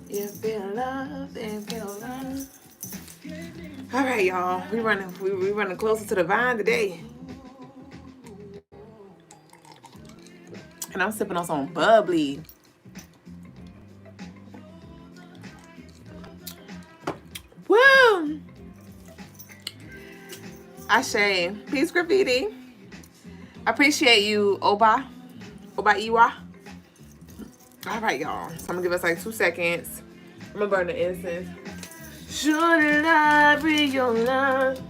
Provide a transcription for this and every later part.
You feel love and feel love. All right, y'all. We running closer to the vine today. And I'm sipping on some bubbly. Woo! Ashe. Peace, graffiti. I appreciate you, Oba. Oba Iwa. All right, y'all. So I'm gonna give us like 2 seconds. I'm gonna burn the incense. Should I bring your love?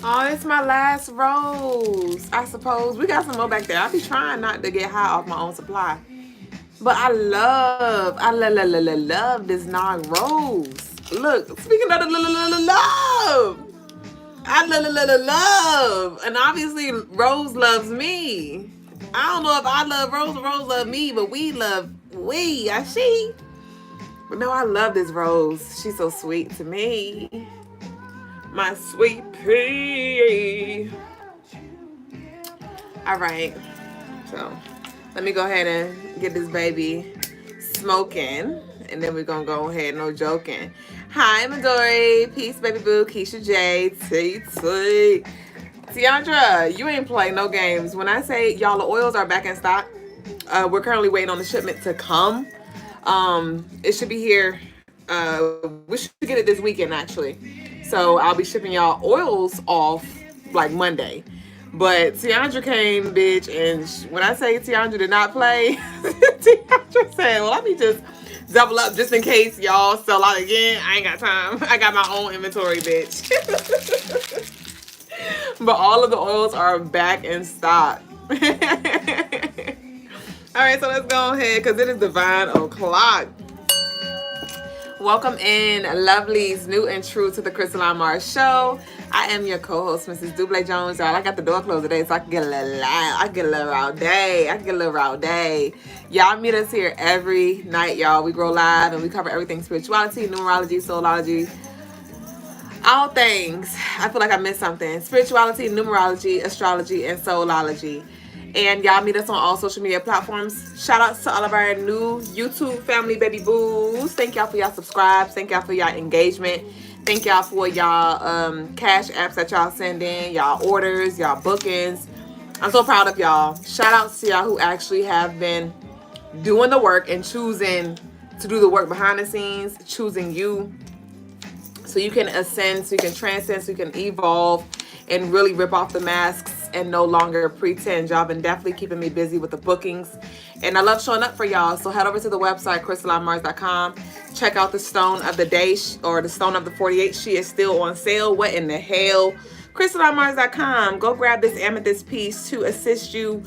Oh, it's my last rose, I suppose. We got some more back there. I be trying not to get high off my own supply. But I love this non rose. Look, speaking of the love. I love. And obviously Rose loves me. I don't know if I love Rose or Rose love me, but I she. But no, I love this Rose. She's so sweet to me. My sweet pea. All right. So let me go ahead and get this baby smoking. And then we're going to go ahead, no joking. Hi, Midori. Peace, baby boo. Keisha J. T. Tiandra, you ain't playing no games. When I say, y'all, the oils are back in stock. We're currently waiting on the shipment to come. It should be here. We should get it this weekend, actually. So I'll be shipping y'all oils off like Monday. But Tiandra came, bitch, and when I say Tiandra did not play, Tiandra said, well, let me just double up just in case y'all sell out again. I ain't got time. I got my own inventory, bitch. But all of the oils are back in stock. All right, so let's go ahead because it is divine o'clock. Welcome in, lovelies, new and true to the Crystaline Mars show. I am your co-host, Mrs. Duüblé Jones. Y'all, I got the door closed today, so I can get a little loud. I can get a little rowdy day. Y'all meet us here every night, y'all. We grow live and we cover everything spirituality, numerology, soulology, all things. I feel like I missed something. Spirituality, numerology, astrology, and soulology. And y'all meet us on all social media platforms. Shout outs to all of our new YouTube family baby boos. Thank y'all for y'all subscribes. Thank y'all for y'all engagement. Thank y'all for y'all cash apps that y'all send in, y'all orders, y'all bookings. I'm so proud of y'all. Shout outs to y'all who actually have been doing the work and choosing to do the work behind the scenes, choosing you so you can ascend, so you can transcend, so you can evolve and really rip off the masks and no longer pretend. Y'all been definitely keeping me busy with the bookings. And I love showing up for y'all. So head over to the website, CrystalineMars.com. Check out the stone of the day or the stone of the 48. She is still on sale. What in the hell? CrystalineMars.com. Go grab this amethyst piece to assist you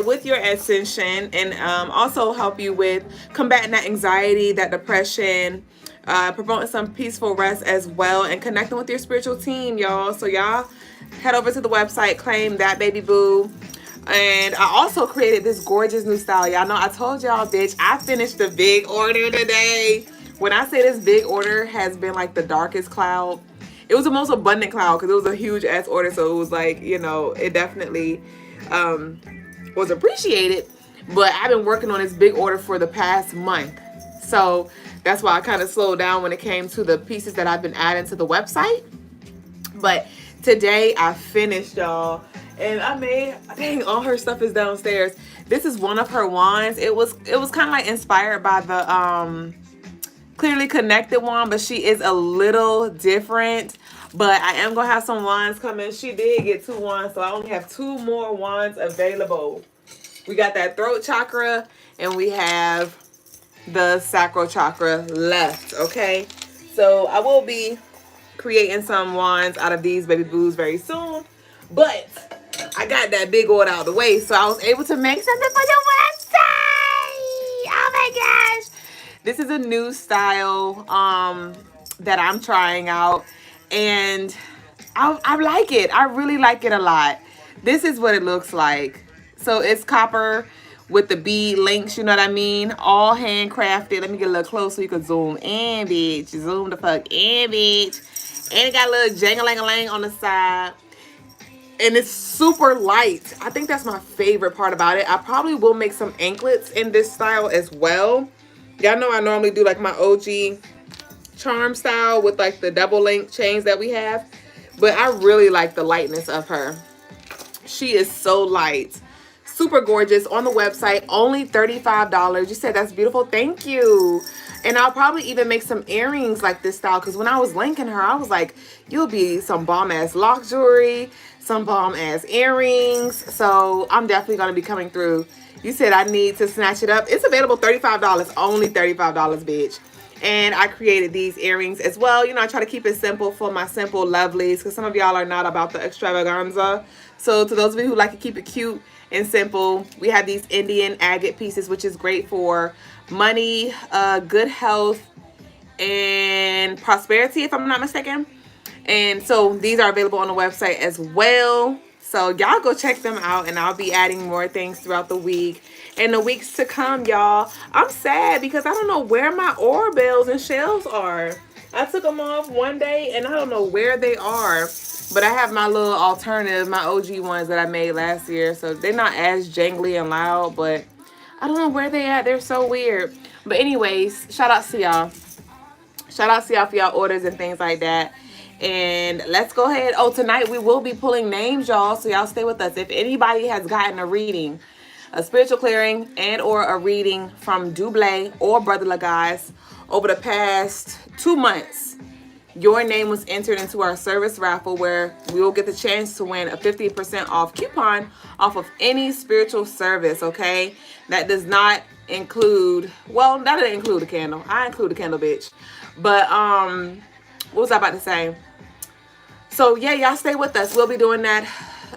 with your ascension and also help you with combating that anxiety, that depression, promoting some peaceful rest as well, and connecting with your spiritual team, y'all. So y'all head over to the website, claim that baby boo. And I also created this gorgeous new style. Y'all know I told y'all, bitch, I finished the big order today. When I say this big order has been like the darkest cloud, it was the most abundant cloud because it was a huge ass order. So it was like, you know, it definitely was appreciated. But I've been working on this big order for the past month. So that's why I kind of slowed down when it came to the pieces that I've been adding to the website. But today I finished, y'all. And I made, dang, all her stuff is downstairs. This is one of her wands. It was kind of like inspired by the Clearly Connected one, but she is a little different. But I am going to have some wands coming. She did get 2 wands, so I only have 2 more wands available. We got that throat chakra, and we have the sacral chakra left, okay? So I will be creating some wands out of these baby boos very soon. But I got that big order out of the way, so I was able to make something for the website. Oh my gosh. This is a new style that I'm trying out, and I like it. I really like it a lot. This is what it looks like. So it's copper with the bead links, you know what I mean? All handcrafted. Let me get a little closer so you can zoom in, bitch. Zoom the fuck in, bitch. And it got a little jang-a-lang-a-lang on the side. And it's super light. I think that's my favorite part about it. I probably will make some anklets in this style as well. Y'all know I normally do like my OG charm style with like the double link chains that we have, but I really like the lightness of her. She is so light, super gorgeous. On the website, only $35. You said that's beautiful. Thank you. And I'll probably even make some earrings like this style, because when I was linking her, I was like, you'll be some bomb ass lock jewelry, some bomb ass earrings. So I'm definitely going to be coming through. You said I need to snatch it up. It's available $35, only $35, bitch. And I created these earrings as well. You know, I try to keep it simple for my simple lovelies, because some of y'all are not about the extravaganza. So to those of you who like to keep it cute and simple, we have these Indian agate pieces, which is great for money, good health, and prosperity, if I'm not mistaken. And so these are available on the website as well. So y'all go check them out, and I'll be adding more things throughout the week and the weeks to come, y'all. I'm sad because I don't know where my ore bells and shells are. I took them off one day and I don't know where they are. But I have my little alternative, my OG ones that I made last year. So they're not as jangly and loud, but I don't know where they at. They're so weird. But anyways, shout out to y'all. Shout out to y'all for y'all orders and things like that. And let's go ahead. Oh, tonight we will be pulling names, y'all. So y'all stay with us. If anybody has gotten a reading, a spiritual clearing, and or a reading from Duüblé or Brother Logas over the past 2 months, your name was entered into our service raffle, where we will get the chance to win a 50% off coupon off of any spiritual service, okay? That does not include, well, that didn't include a candle. I include a candle, bitch. But, what was I about to say? So, yeah, y'all stay with us. We'll be doing that,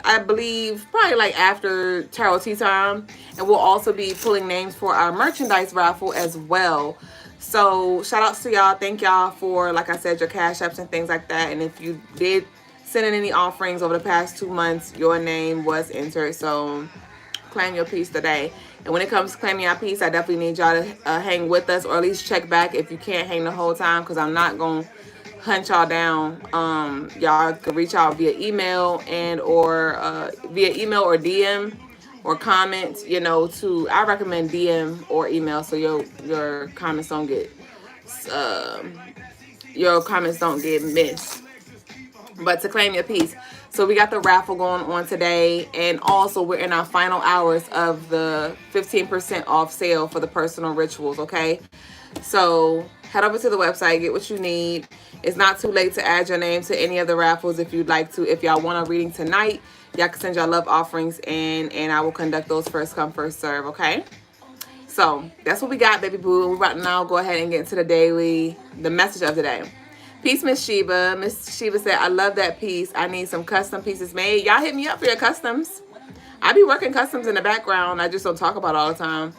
I believe, probably like after tarot tea time. And we'll also be pulling names for our merchandise raffle as well. So shout outs to y'all. Thank y'all for, like I said, your cash apps and things like that. And if you did send in any offerings over the past 2 months, your name was entered. So claim your piece today. And when it comes to claiming your piece, I definitely need y'all to hang with us, or at least check back if you can't hang the whole time, because I'm not going to hunt y'all down. Y'all can reach out via email and or DM or comment, you know, to, I recommend DM or email, so your comments don't get missed. But to claim your piece. So we got the raffle going on today, and also we're in our final hours of the 15% off sale for the personal rituals, okay? So head over to the website, get what you need. It's not too late to add your name to any of the raffles if you'd like to. If y'all want a reading tonight, y'all can send y'all love offerings, and I will conduct those first come, first serve, okay? So that's what we got, baby boo. We're about to now go ahead and get into the message of the day. Peace, Miss Sheba. Miss Sheba said, I love that piece. I need some custom pieces made. Y'all hit me up for your customs. I be working customs in the background. I just don't talk about it all the time.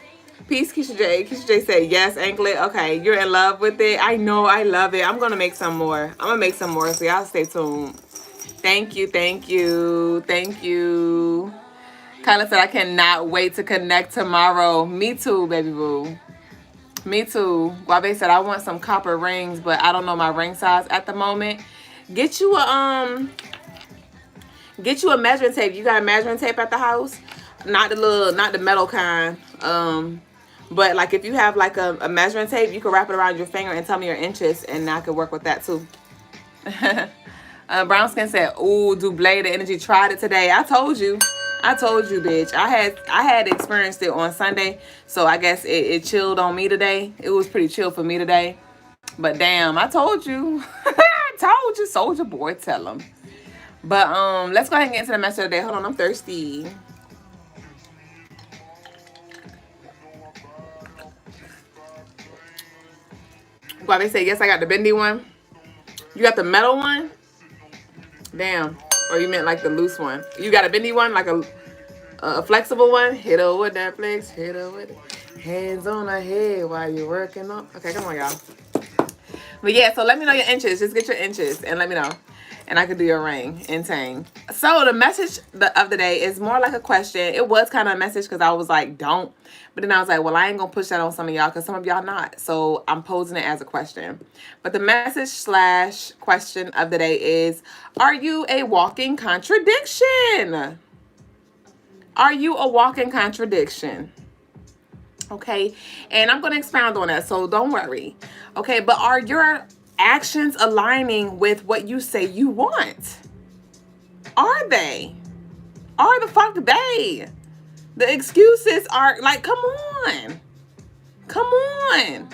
Peace, Keisha J. Keisha J said, yes, anklet. Okay, you're in love with it. I know, I love it. I'm going to make some more. I'm going to make some more, so y'all stay tuned. Thank you, thank you, thank you. Kyla said, I cannot wait to connect tomorrow. Me too, baby boo. Me too. Wabe said, I want some copper rings, but I don't know my ring size at the moment. Get you a measuring tape. You got a measuring tape at the house? Not the metal kind. But like if you have like a measuring tape, you can wrap it around your finger and tell me your inches, and I could work with that too. Brown Skin said, ooh, Duüblé, the energy, tried it today. I told you, bitch. I had experienced it on Sunday, so I guess it chilled on me today. It was pretty chill for me today. But damn, I told you. I told you, soldier boy, tell him. But let's go ahead and get into the message of the day. Hold on, I'm thirsty. Well, they say, yes, I got the bendy one. You got the metal one? Damn. Or you meant like the loose one. You got a bendy one, like a flexible one? Hit her with that flex, hit her with it. Hands on her head while you're working on. Okay, come on, y'all. But yeah, so let me know your inches. Just get your inches and let me know. And I could do your ring and tang. So the message of the day is more like a question. It was kind of a message because I was like, don't. But then I was like, well, I ain't going to push that on some of y'all because some of y'all not. So I'm posing it as a question. But the message / question of the day is, are you a walking contradiction? Are you a walking contradiction? Okay, and I'm going to expound on that, so don't worry. Okay, but are your actions aligning with what you say you want? Are they? Are the fuck they? The excuses are like, come on. Come on.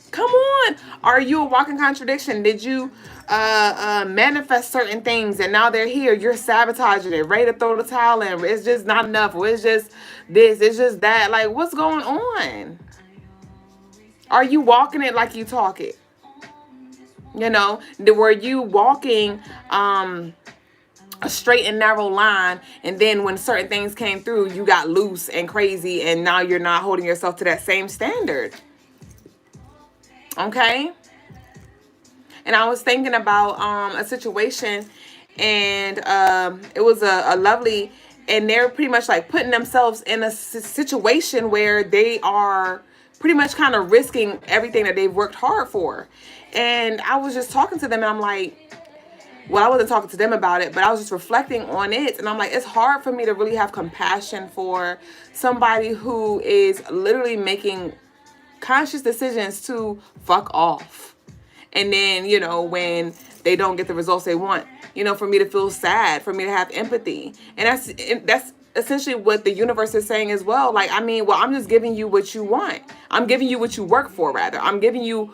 Come on. Are you a walking contradiction? Did you manifest certain things and now they're here? You're sabotaging it, ready to throw the towel in. It's just not enough. Or it's just this, it's just that. Like, what's going on? Are you walking it like you talk it? You know, were you walking a straight and narrow line, and then when certain things came through, you got loose and crazy, and now you're not holding yourself to that same standard? Okay. And I was thinking about a situation, and it was a lovely, and they're pretty much like putting themselves in a situation where they are pretty much kind of risking everything that they've worked hard for. And I was just talking to them, and I'm like, well, I wasn't talking to them about it, but I was just reflecting on it. And I'm like, it's hard for me to really have compassion for somebody who is literally making conscious decisions to fuck off. And then, you know, when they don't get the results they want, you know, for me to feel sad, for me to have empathy. And that's essentially what the universe is saying as well. Like, I mean, well, I'm just giving you what you want. I'm giving you what you work for, rather. I'm giving you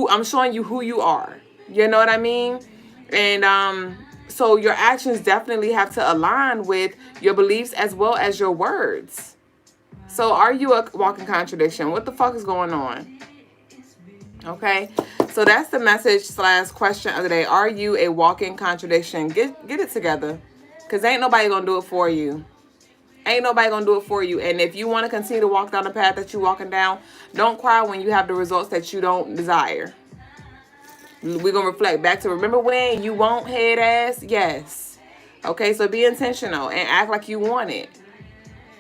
I'm showing you who you are. You know what I mean? And so your actions definitely have to align with your beliefs as well as your words. So are you a walking contradiction? What the fuck is going on? Okay, so that's the message / question of the day. Are you a walking contradiction? Get it together, because ain't nobody gonna do it for you. Ain't nobody gonna do it for you. And if you want to continue to walk down the path that you're walking down, don't cry when you have the results that you don't desire. We're going to reflect back to remember when you want head ass? Yes. Okay, so be intentional and act like you want it.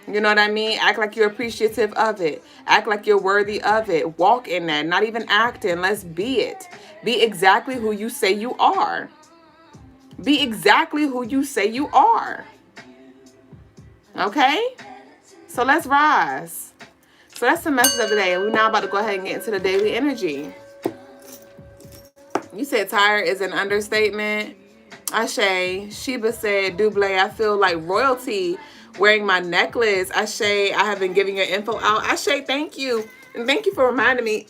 You know what I mean? Act like you're appreciative of it. Act like you're worthy of it. Walk in that. Not even acting. Let's be it. Be exactly who you say you are. Be exactly who you say you are. Okay? So let's rise. So that's the message of the day. We're now about to go ahead and get into the daily energy. You said tired is an understatement. Ashe. Sheba said, Duüblé, I feel like royalty wearing my necklace. Ashe, I have been giving your info out. Ashe, thank you. And thank you for reminding me.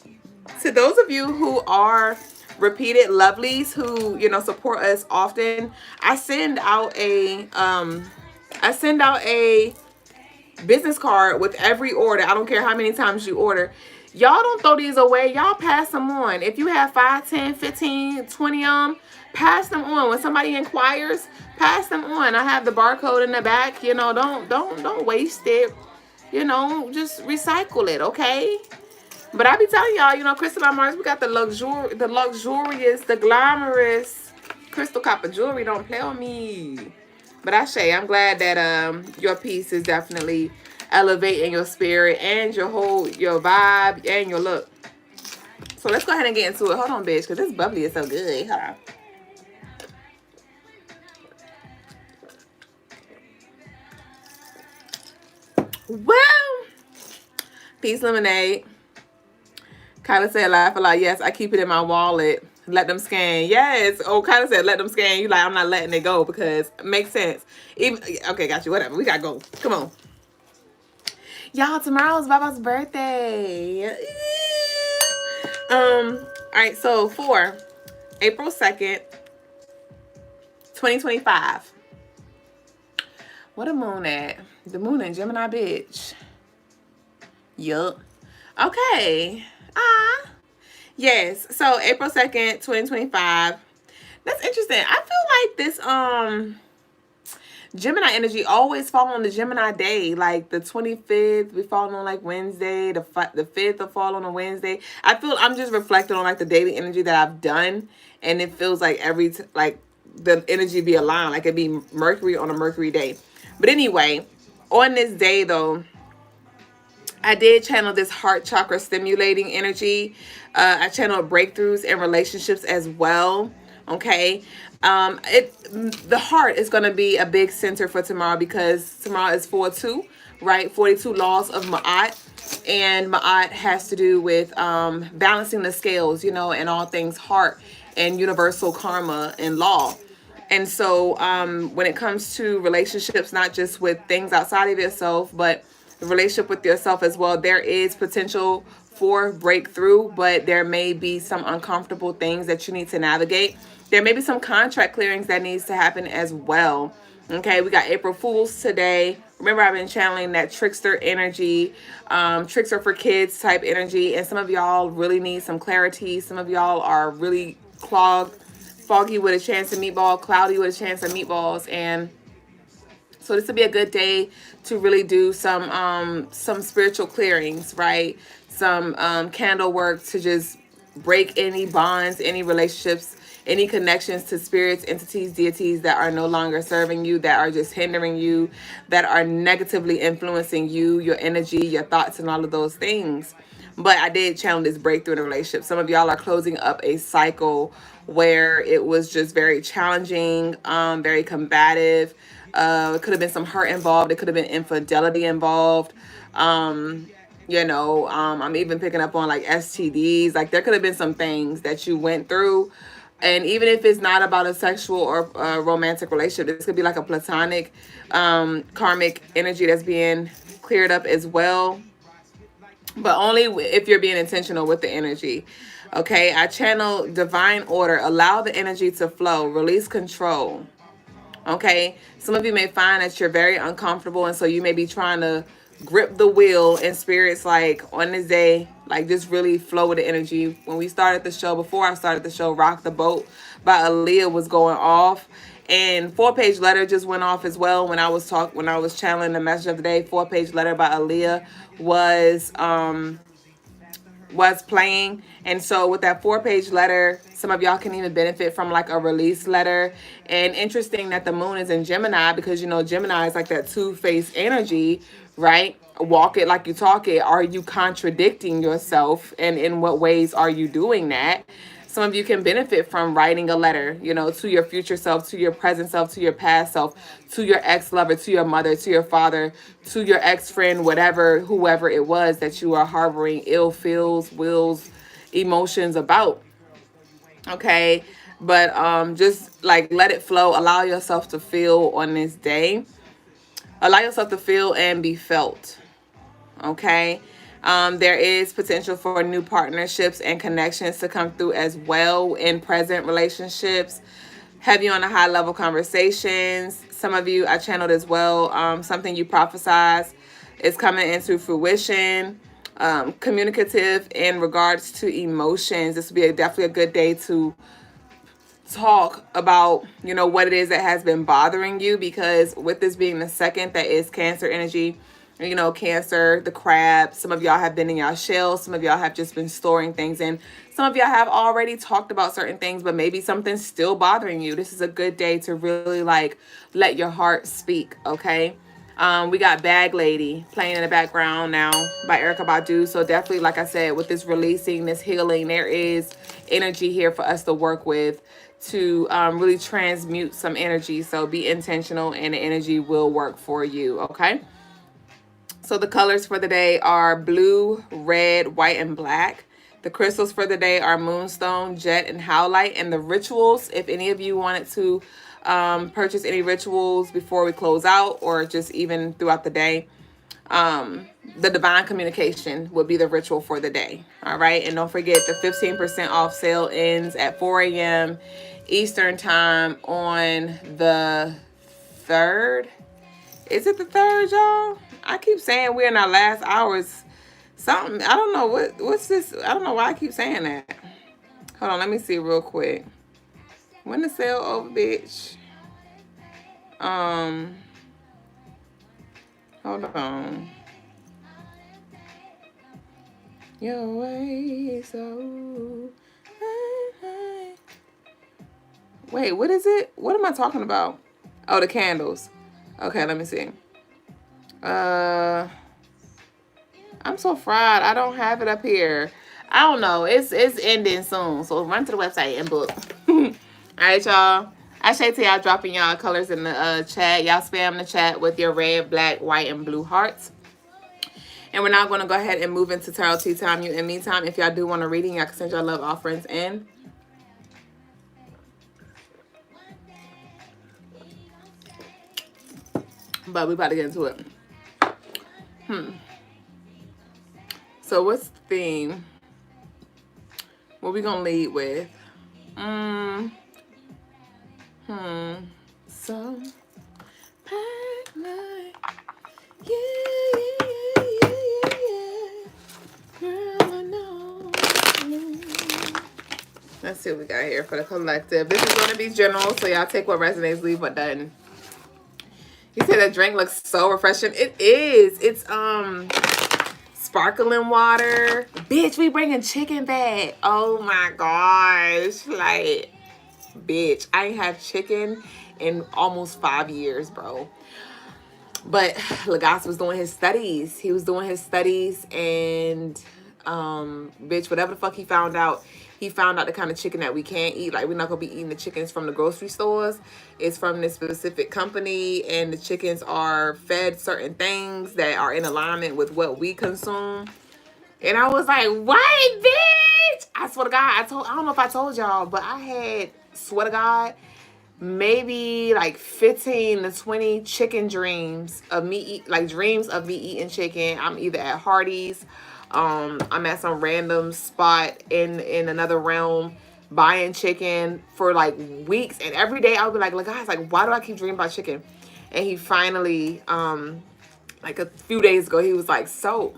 To those of you who are repeated lovelies who, you know, support us often, I send out a business card with every order. I don't care how many times you order. Y'all don't throw these away. Y'all pass them on. If you have 5, 10, 15, 20 pass them on. When somebody inquires, pass them on. I have the barcode in the back. You know, don't waste it. You know, just recycle it, okay? But I be telling y'all, you know, Crystaline Mars, we got the luxurious, the glamorous crystal copper jewelry. Don't play on me. But I'm glad that your piece is definitely elevating your spirit and your vibe and your look. So let's go ahead and get into it. Hold on, bitch, because this bubbly is so good. Hold on. Well, peace lemonade. Kyla said, laugh a lot. Yes, I keep it in my wallet. Let them scan. Yes. Oh, Kyla said, let them scan. You like, I'm not letting it go because it makes sense. Okay, got you. Whatever. We got to go. Come on. Y'all, tomorrow's Baba's birthday. All right, so for April 2nd, 2025. What a moon at? The moon in Gemini, bitch. Yup. Okay. Yes. So April 2nd, 2025. That's interesting. I feel like this Gemini energy always fall on the Gemini day. Like the 25th, we fall on like Wednesday. The 5th will fall on a Wednesday. I'm just reflecting on like the daily energy that I've done, and it feels like like the energy be aligned, like it'd be Mercury on a Mercury day. But anyway, on this day though, I did channel this heart chakra stimulating energy. I channeled breakthroughs in relationships as well. Okay. The heart is going to be a big center for tomorrow because tomorrow is 4/2, right? 42 laws of Ma'at. And Ma'at has to do with balancing the scales, you know, and all things heart and universal karma and law. And so when it comes to relationships, not just with things outside of yourself, but the relationship with yourself as well, there is potential for breakthrough, but there may be some uncomfortable things that you need to navigate. There may be some contract clearings that needs to happen as well. Okay, we got April Fools today. Remember, I've been channeling that trickster energy, trickster for kids type energy, and some of y'all really need some clarity. Some of y'all are really clogged, foggy with a chance of meatball, cloudy with a chance of meatballs, and so this would be a good day to really do some spiritual clearings, right? Some candle work to just break any bonds, any relationships, any connections to spirits, entities, deities that are no longer serving you, that are just hindering you, that are negatively influencing you, your energy, your thoughts, and all of those things. But I did channel this breakthrough in a relationship. Some of y'all are closing up a cycle where it was just very challenging, very combative. It could have been some hurt involved. It could have been infidelity involved. I'm even picking up on like STDs. Like there could have been some things that you went through. And even if it's not about a sexual or romantic relationship, this could be like a platonic, karmic energy that's being cleared up as well. But only if you're being intentional with the energy. Okay, I channel divine order. Allow the energy to flow. Release control. Okay, some of you may find that you're very uncomfortable, and so you may be trying to grip the wheel, and spirits like on this day, like just really flow with the energy. When we started the show, before I started the show, Rock the Boat by Aaliyah was going off, and 4-page letter just went off as well when I was channeling the message of the day. 4-page letter by Aaliyah was playing. And so with that 4-page letter, some of y'all can even benefit from like a release letter. And interesting that the moon is in Gemini, because you know Gemini is like that two-faced energy, right? Walk it like you talk it. Are you contradicting yourself, and in what ways are you doing that? Some of you can benefit from writing a letter, you know, to your future self, to your present self, to your past self, to your ex-lover, to your mother, to your father, to your ex-friend, whatever, whoever it was that you are harboring ill feels, wills, emotions about. Okay, but just like let it flow. Allow yourself to feel on this day. Allow yourself to feel and be felt. Okay. There is potential for new partnerships and connections to come through as well in present relationships. Heavy on the high level conversations. Some of you I channeled as well. Something you prophesize is coming into fruition. Communicative in regards to emotions. This would be definitely a good day to talk about, you know, what it is that has been bothering you, because with this being the second, that is Cancer energy. You know, Cancer, the crab. Some of y'all have been in y'all shell. Some of y'all have just been storing things in. Some of y'all have already talked about certain things, but maybe something's still bothering you. This is a good day to really like let your heart speak, okay? We got Bag Lady playing in the background now by Erykah Badu. So definitely, like I said, with this releasing, this healing, there is energy here for us to work with to really transmute some energy. So be intentional and the energy will work for you, okay? So the colors for the day are blue, red, white, and black. The crystals for the day are moonstone, jet, and howlite. And the rituals, if any of you wanted to purchase any rituals before we close out, or just even throughout the day, the divine communication would be the ritual for the day. All right. And don't forget, the 15% off sale ends at 4 a.m. Eastern time on the 3rd. Is it the 3rd, y'all? I keep saying we're in our last hours. Something, I don't know what's this. I don't know why I keep saying that. Hold on, let me see real quick. When the sale over, bitch. Hold on. Your way so high. Wait, what is it? What am I talking about? Oh, the candles. Okay, let me see. I'm so fried. I don't have it up here. I don't know. It's ending soon. So run to the website and book. All right, y'all. I say to y'all dropping y'all colors in the chat. Y'all spam the chat with your red, black, white, and blue hearts. And we're now going to go ahead and move into tarot tea time. You in meantime, if y'all do want a reading, y'all can send your love offerings in. But we about to get into it. So what's the theme? What we gonna lead with? So pack night. Yeah. Girl, I know. Let's see what we got here for the collective. This is gonna be general, so y'all take what resonates, leave what doesn't. You said that drink looks so refreshing. It is. It's sparkling water. Bitch, we bringing chicken back. Oh my gosh. Like, bitch, I ain't had chicken in almost 5 years, bro. But Logas was doing his studies. He was doing his studies, and bitch, whatever the fuck he found out the kind of chicken that we can't eat. Like, we're not gonna be eating the chickens from the grocery stores. It's from this specific company, and the chickens are fed certain things that are in alignment with what we consume. And I was like, what, bitch? I swear to God, I don't know if I told y'all, but I had, swear to God, maybe like 15 to 20 chicken dreams of me dreams of me eating chicken. I'm either at Hardee's, I'm at some random spot in another realm buying chicken for like weeks, and every day I would be like, look, guys, like, why do I keep dreaming about chicken? And he finally like a few days ago, he was like, so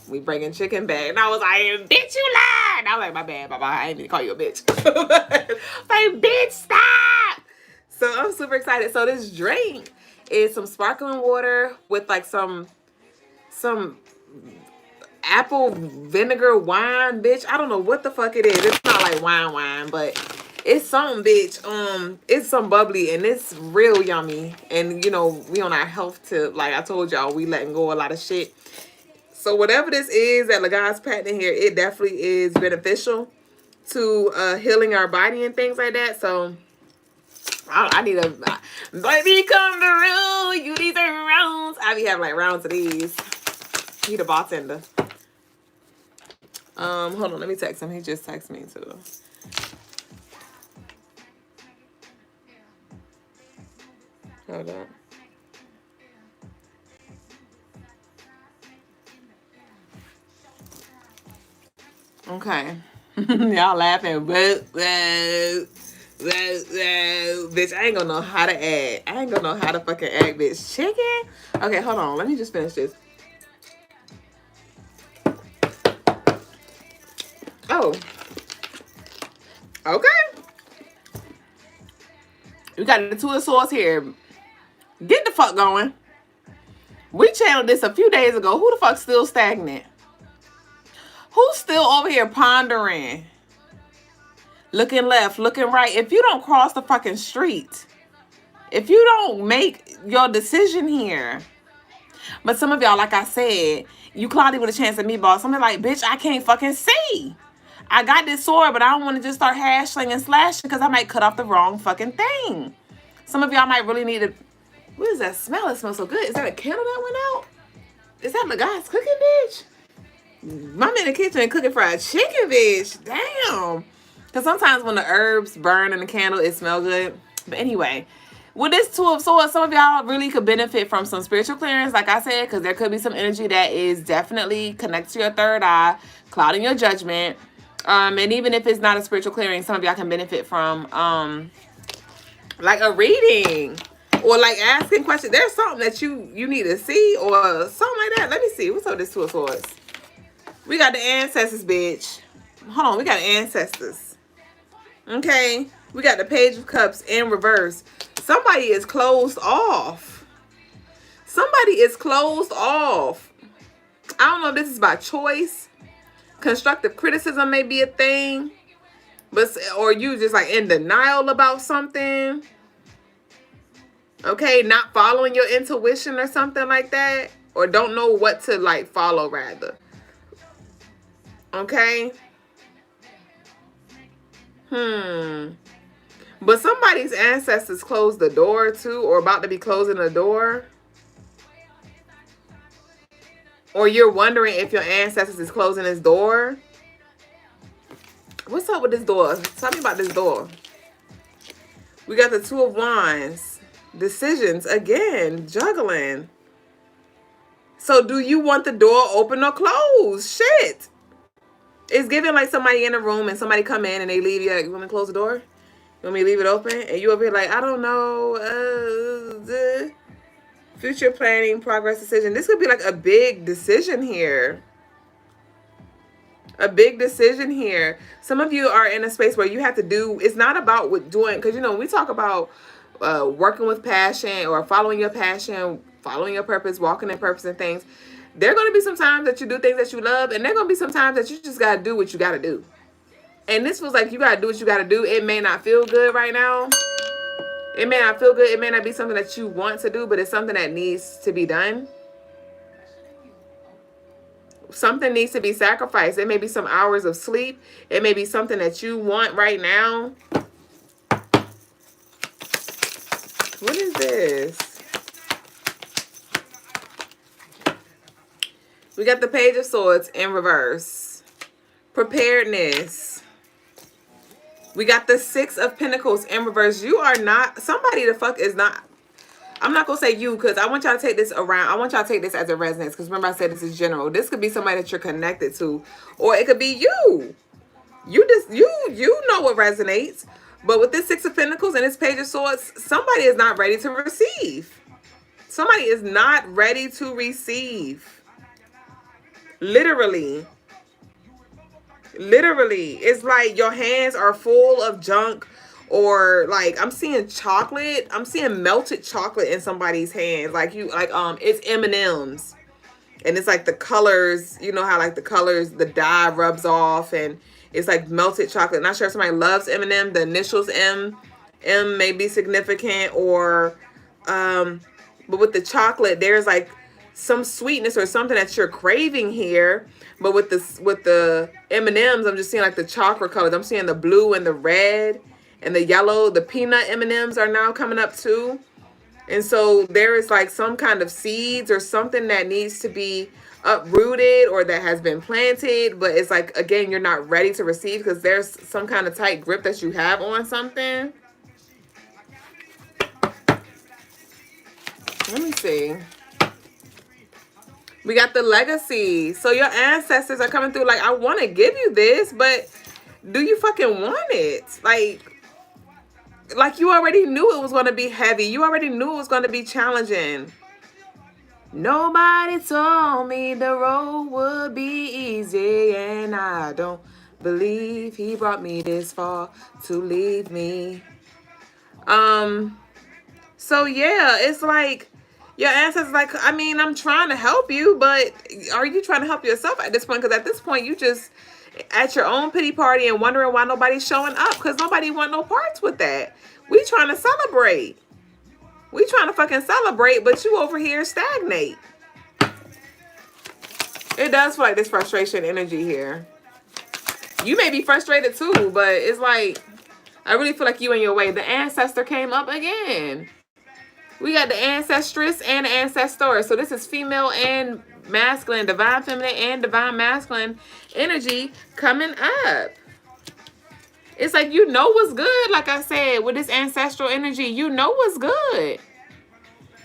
we bringing chicken back. And I was like, bitch, you lied. I was like, my bad. I ain't mean to call you a bitch. Like, bitch, stop. So I'm super excited. So this drink is some sparkling water with like some apple vinegar wine, bitch. I don't know what the fuck it is. It's not like wine, but it's something, bitch. It's some bubbly, and it's real yummy. And you know, we on our health tip. Like I told y'all, we letting go a lot of shit. So whatever this is that Logas patented here, it definitely is beneficial to healing our body and things like that. So I need a baby come through. You need some rounds. I be having like rounds of these. He the bartender. Hold on, let me text him. He just texted me too. Hold on. Okay. Y'all laughing. Bitch, I ain't gonna know how to act. I ain't gonna know how to fucking act, bitch. Chicken? Okay, hold on. Let me just finish this. Oh. Okay. We got the 2 of Swords here. Get the fuck going. We channeled this a few days ago. Who the fuck still stagnant? Who's still over here pondering? Looking left, looking right. If you don't cross the fucking street, if you don't make your decision here. But some of y'all, like I said, you cloudy with a chance of meatballs. Some of like, bitch, I can't fucking see. I got this sword, but I don't want to just start hashing and slashing because I might cut off the wrong fucking thing. Some of y'all might really need to... What is that smell? It smells so good. Is that a candle that went out? Is that the guy's cooking, bitch? I'm in the kitchen cooking fried chicken, bitch. Damn. Because sometimes when the herbs burn in the candle, it smells good. But anyway, with this 2 of Swords, some of y'all really could benefit from some spiritual clearance, like I said, because there could be some energy that is definitely connected to your third eye, clouding your judgment. And even if it's not a spiritual clearing, some of y'all can benefit from like a reading or like asking questions. There's something that you need to see or something like that. Let me see. What's up with this 2 of Swords? We got the ancestors, bitch. Hold on. We got ancestors. Okay. We got the Page of Cups in reverse. Somebody is closed off. Somebody is closed off. I don't know if this is by choice. Constructive criticism may be a thing. But, or you just like in denial about something. Okay. Not following your intuition or something like that. Or don't know what to like follow rather. Okay. But somebody's ancestors closed the door too, or about to be closing the door. Or you're wondering if your ancestors is closing this door. What's up with this door? Tell me about this door. We got the Two of Wands. Decisions. Again, juggling. So do you want the door open or closed? Shit. It's giving like somebody in a room and somebody come in and they leave you like, you want me to close the door? You want me to leave it open? And you over here like, I don't know. Future planning, progress, decision. This could be like a big decision here. A big decision here. Some of you are in a space where you have to do, it's not about what doing, because you know, when we talk about working with passion or following your passion, following your purpose, walking in purpose and things, there are going to be some times that you do things that you love, and there are going to be some times that you just got to do what you got to do. And this feels like you got to do what you got to do. It may not feel good right now. It may not feel good. It may not be something that you want to do, but it's something that needs to be done. Something needs to be sacrificed. It may be some hours of sleep. It may be something that you want right now. What is this? We got the Page of Swords in reverse. Preparedness. We got the Six of Pentacles in reverse. You are not, somebody the fuck is not, I'm not going to say you because I want y'all to take this around. I want y'all to take this as a resonance because remember I said this is general. This could be somebody that you're connected to, or it could be you. You know what resonates. But with this Six of Pentacles and this Page of Swords, somebody is not ready to receive. Somebody is not ready to receive. Literally. Literally. It's like your hands are full of junk. Or like I'm seeing chocolate. I'm seeing melted chocolate in somebody's hands. Like it's M&Ms. And it's like the colors, you know how like the colors, the dye rubs off and it's like melted chocolate. Not sure if somebody loves M&M. The initials M may be significant or but with the chocolate there's like some sweetness or something that you're craving here. But with the M&Ms, I'm just seeing like the chocolate colors. I'm seeing the blue and the red. And the yellow, the peanut M&Ms are now coming up too. And so there is like some kind of seeds or something that needs to be uprooted or that has been planted. But it's like, again, you're not ready to receive because there's some kind of tight grip that you have on something. Let me see. We got the legacy. So your ancestors are coming through like, I want to give you this, but do you fucking want it? Like you already knew it was going to be heavy. You already knew it was going to be challenging. Nobody told me the road would be easy, and I don't believe he brought me this far to leave me. So yeah, it's like your ancestors like, I mean, I'm trying to help you, but are you trying to help yourself at this point? Because at this point, you just at your own pity party and wondering why nobody's showing up because nobody want no parts with that. We trying to celebrate. We trying to fucking celebrate, but you over here stagnate. It does feel like this frustration energy here. You may be frustrated too, but it's like, I really feel like you in your way. The ancestor came up again. We got the ancestress and the ancestor. So this is female and masculine, divine feminine and divine masculine energy coming up. It's like, you know what's good. Like I said, with this ancestral energy, you know what's good.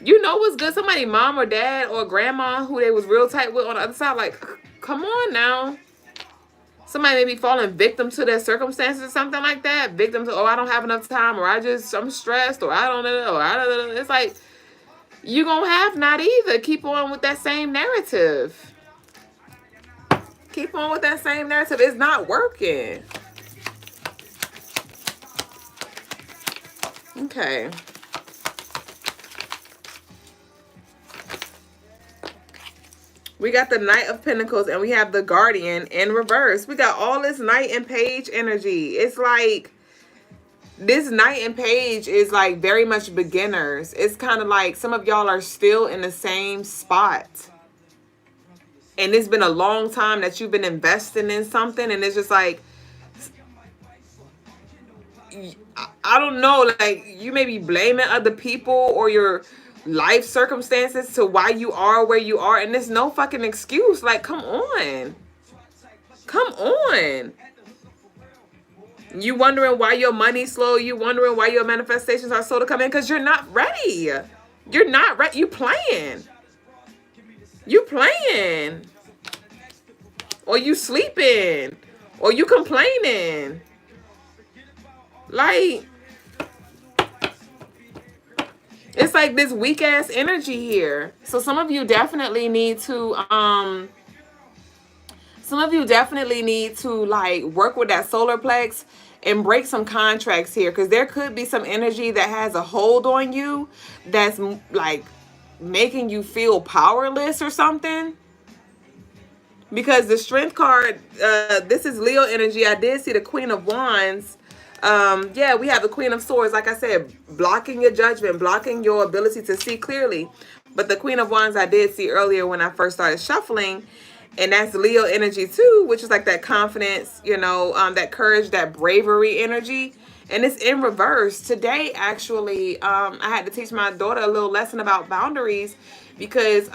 You know what's good. Somebody, mom or dad or grandma who they was real tight with on the other side, like, come on now. Somebody may be falling victim to their circumstances or something like that. Victim to, oh, I don't have enough time, or I'm stressed, or I don't know, or I don't know. It's like, you gonna have not either. Keep on with that same narrative. Keep on with that same narrative. It's not working. Okay. We got the Knight of Pentacles and we have the Guardian in reverse. We got all this Knight and Page energy. It's like this Knight and Page is like very much beginners. It's kind of like some of y'all are still in the same spot. And it's been a long time that you've been investing in something. And it's just like, I don't know, like you may be blaming other people or you're life circumstances to why you are where you are, and there's no fucking excuse. Like, come on. Come on. You wondering why your money's slow, you wondering why your manifestations are slow to come in, because you're not ready. You're not ready. You playing. You playing. Or you sleeping. Or you complaining. Like, it's like this weak ass energy here. So some of you definitely need to like work with that solar plex and break some contracts here, because there could be some energy that has a hold on you that's like making you feel powerless or something. Because the strength card, this is Leo energy. I did see the Queen of Wands. Yeah, we have the Queen of Swords, like I said, blocking your judgment, blocking your ability to see clearly. But the Queen of Wands I did see earlier when I first started shuffling, and that's Leo energy too, which is like that confidence, you know, that courage, that bravery energy. And it's in reverse. Today, actually, I had to teach my daughter a little lesson about boundaries, because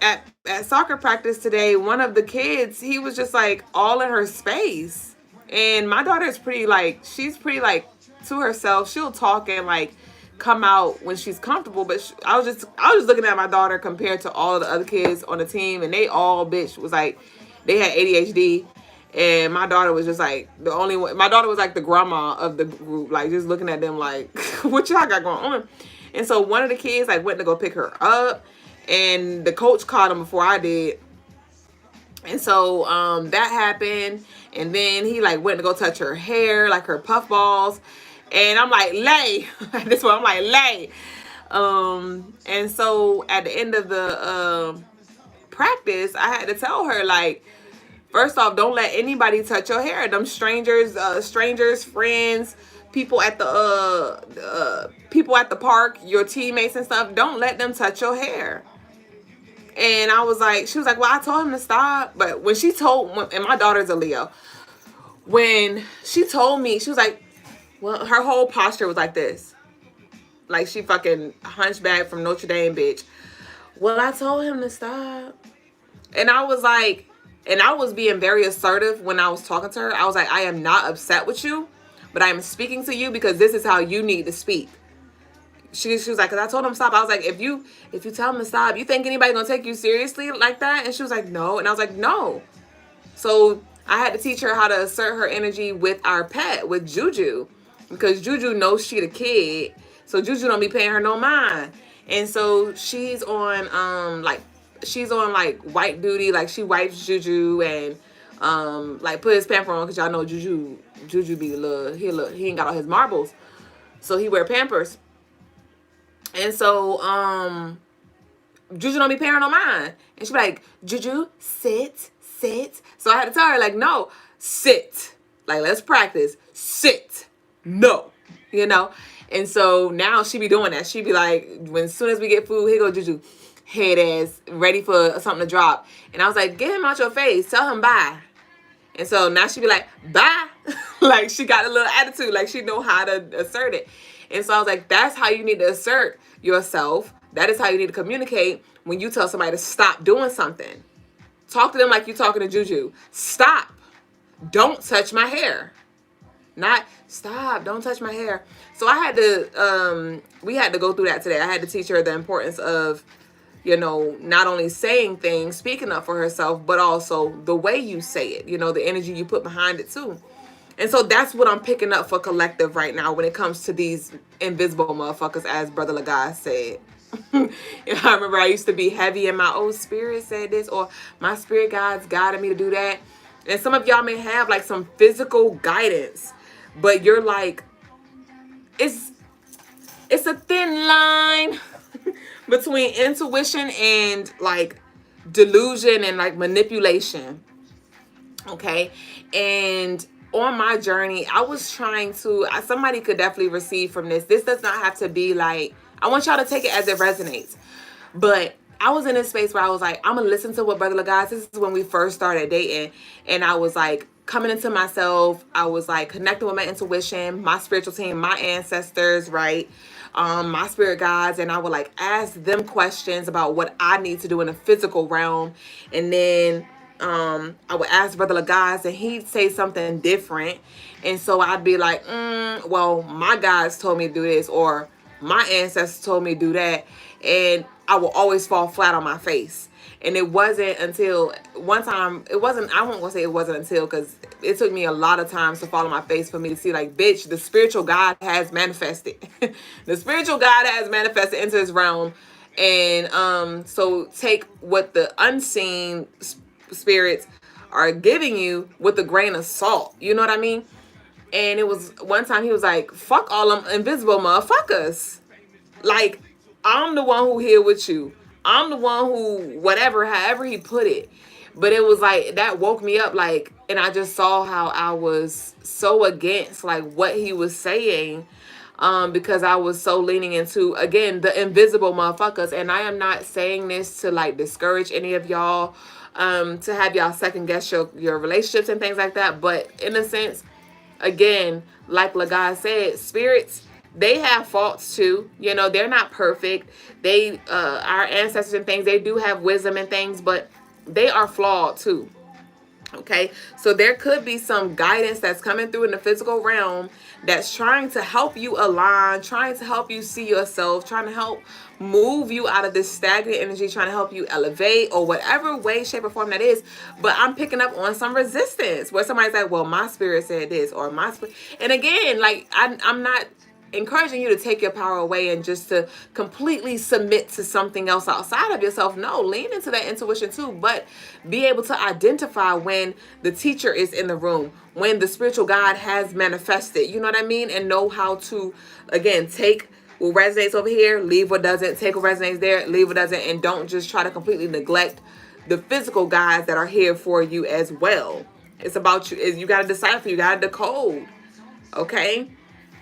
at soccer practice today, one of the kids, he was just like all in her space. And my daughter is pretty like, she's pretty like to herself. She'll talk and like come out when she's comfortable. But I was just looking at my daughter compared to all of the other kids on the team, and they all was like, they had ADHD. And my daughter was just like the only one. My daughter was like the grandma of the group, like just looking at them like, what y'all got going on? And so one of the kids like went to go pick her up, and the coach caught him before I did. And so that happened. And then he like went to go touch her hair, like her puff balls. And I'm like, lay. This one, I'm like, lay. And so at the end of the practice, I had to tell her, like, first off, don't let anybody touch your hair. Them strangers, friends, people at the park, your teammates and stuff, don't let them touch your hair. And I was like, she was like, well, I told him to stop. But when she told, and my daughter's a Leo, when she told me, she was like, well, her whole posture was like this. Like she fucking hunchback from Notre Dame, bitch. Well, I told him to stop. And I was like, and I was being very assertive when I was talking to her. I was like, I am not upset with you, but I am speaking to you because this is how you need to speak. She was like, because I told him to stop. I was like, if you tell him to stop, you think anybody's going to take you seriously like that? And she was like, no. And I was like, no. So I had to teach her how to assert her energy with our pet, with Juju. Because Juju knows she the kid. So Juju don't be paying her no mind. And so she's on like white duty. Like she wipes Juju and like put his pamper on, because y'all know Juju be a little, he ain't got all his marbles. So he wear Pampers. And so, Juju don't be paying her no mind. And she be like, Juju, sit. So I had to tell her, like, no, sit. Like, let's practice. Sit. No. You know? And so now she be doing that. She be like, as soon as we get food, here go Juju, head ass, ready for something to drop. And I was like, get him out your face. Tell him bye. And so now she be like, bye. Like, she got a little attitude. Like, she know how to assert it. And so I was like, that's how you need to assert yourself. That is how you need to communicate when you tell somebody to stop doing something. Talk to them like you're talking to Juju. Stop. Don't touch my hair. Not stop. Don't touch my hair. So I had to, we had to go through that today. I had to teach her the importance of, you know, not only saying things, speaking up for herself, but also the way you say it, you know, the energy you put behind it too. And so that's what I'm picking up for collective right now when it comes to these invisible motherfuckers, as Brother Logas said. And I remember I used to be heavy in my, spirit said this, or my spirit guides guided me to do that. And some of y'all may have like some physical guidance, but you're like, it's a thin line between intuition and like delusion and like manipulation. Okay. And on my journey, I was trying to, somebody could definitely receive from this. This does not have to be like, I want y'all to take it as it resonates. But I was in a space where I was like, I'm going to listen to what Brother Logas, this is when we first started dating. And I was like coming into myself. I was like connecting with my intuition, my spiritual team, my ancestors, right? my spirit guides, and I would like ask them questions about what I need to do in the physical realm. And then I would ask Brother Logas, and he'd say something different. And so I'd be like, well, my guides told me to do this, or my ancestors told me to do that. And I will always fall flat on my face. And it wasn't until one time, I won't want to say it wasn't until, because it took me a lot of times to fall on my face for me to see, like, bitch, the spiritual God has manifested. The spiritual God has manifested into his realm. And so take what the unseen spirits are giving you with a grain of salt. You know what I mean? And it was one time he was like, fuck all them invisible motherfuckers. Like, I'm the one who here with you. I'm the one who, whatever, however he put it. But it was like, that woke me up, like, and I just saw how I was so against, like, what he was saying, because I was so leaning into, again, the invisible motherfuckers. And I am not saying this to, like, discourage any of y'all, to have y'all second guess your relationships and things like that. But in a sense, again, like Logas said, spirits, they have faults too. You know, they're not perfect. They, our ancestors and things, they do have wisdom and things, but they are flawed too. Okay, so there could be some guidance that's coming through in the physical realm that's trying to help you align, trying to help you see yourself, trying to help move you out of this stagnant energy, trying to help you elevate, or whatever way, shape, or form that is. But I'm picking up on some resistance where somebody's like, well, my spirit said this, or my spirit. And again, like, I'm not encouraging you to take your power away and just to completely submit to something else outside of yourself. No, lean into that intuition too, but be able to identify when the teacher is in the room, when the spiritual God has manifested, you know what I mean? And know how to, again, take what resonates over here, leave what doesn't, take what resonates there, leave what doesn't, and don't just try to completely neglect the physical guides that are here for you as well. It's about you. You got to decipher, you got to decode, okay?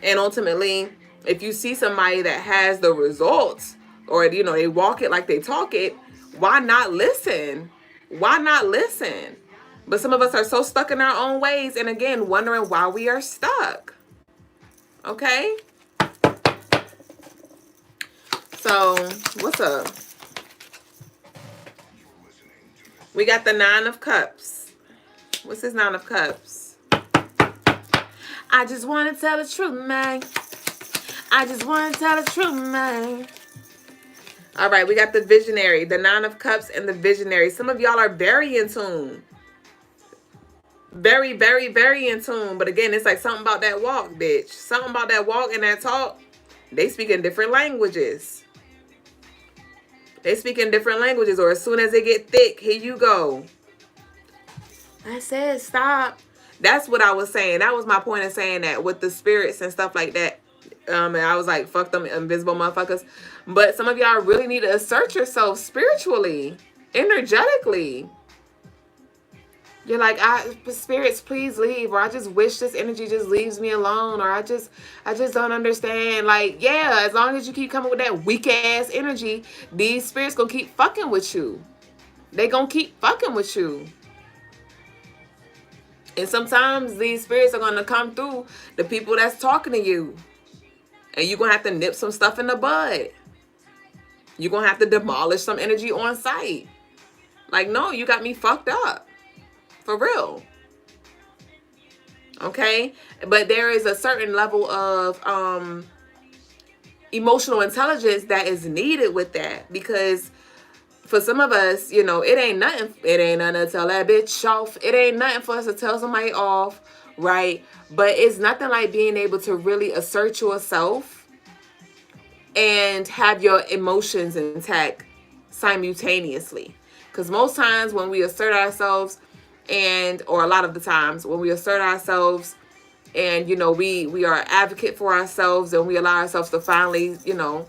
And ultimately, if you see somebody that has the results, or, you know, they walk it like they talk it, why not listen? Why not listen? But some of us are so stuck in our own ways, and again, wondering why we are stuck. Okay? So, what's up? We got the 9 of Cups. What's this 9 of Cups? I just want to tell the truth, man. I just want to tell the truth, man. All right, we got the Visionary, the 9 of Cups and the Visionary. Some of y'all are very in tune. Very, very, very in tune. But again, it's like something about that walk, bitch. Something about that walk and that talk. They speak in different languages. They speak in different languages, or as soon as they get thick, here you go. I said stop. That's what I was saying. That was my point of saying that with the spirits and stuff like that. And I was like, fuck them invisible motherfuckers. But some of y'all really need to assert yourself spiritually, energetically. You're like, spirits, please leave. Or I just wish this energy just leaves me alone. Or I just don't understand. Like, yeah, as long as you keep coming with that weak ass energy, these spirits gonna keep fucking with you. They gonna keep fucking with you. And sometimes these spirits are going to come through the people that's talking to you. And you're going to have to nip some stuff in the bud. You're going to have to demolish some energy on sight. Like, no, you got me fucked up. For real. Okay? But there is a certain level of emotional intelligence that is needed with that. Because for some of us, you know, it ain't nothing to tell that bitch off. It ain't nothing for us to tell somebody off, right? But it's nothing like being able to really assert yourself and have your emotions intact simultaneously. Because most times when we assert ourselves, or a lot of the times when we assert ourselves and, you know, we are an advocate for ourselves and we allow ourselves to finally, you know,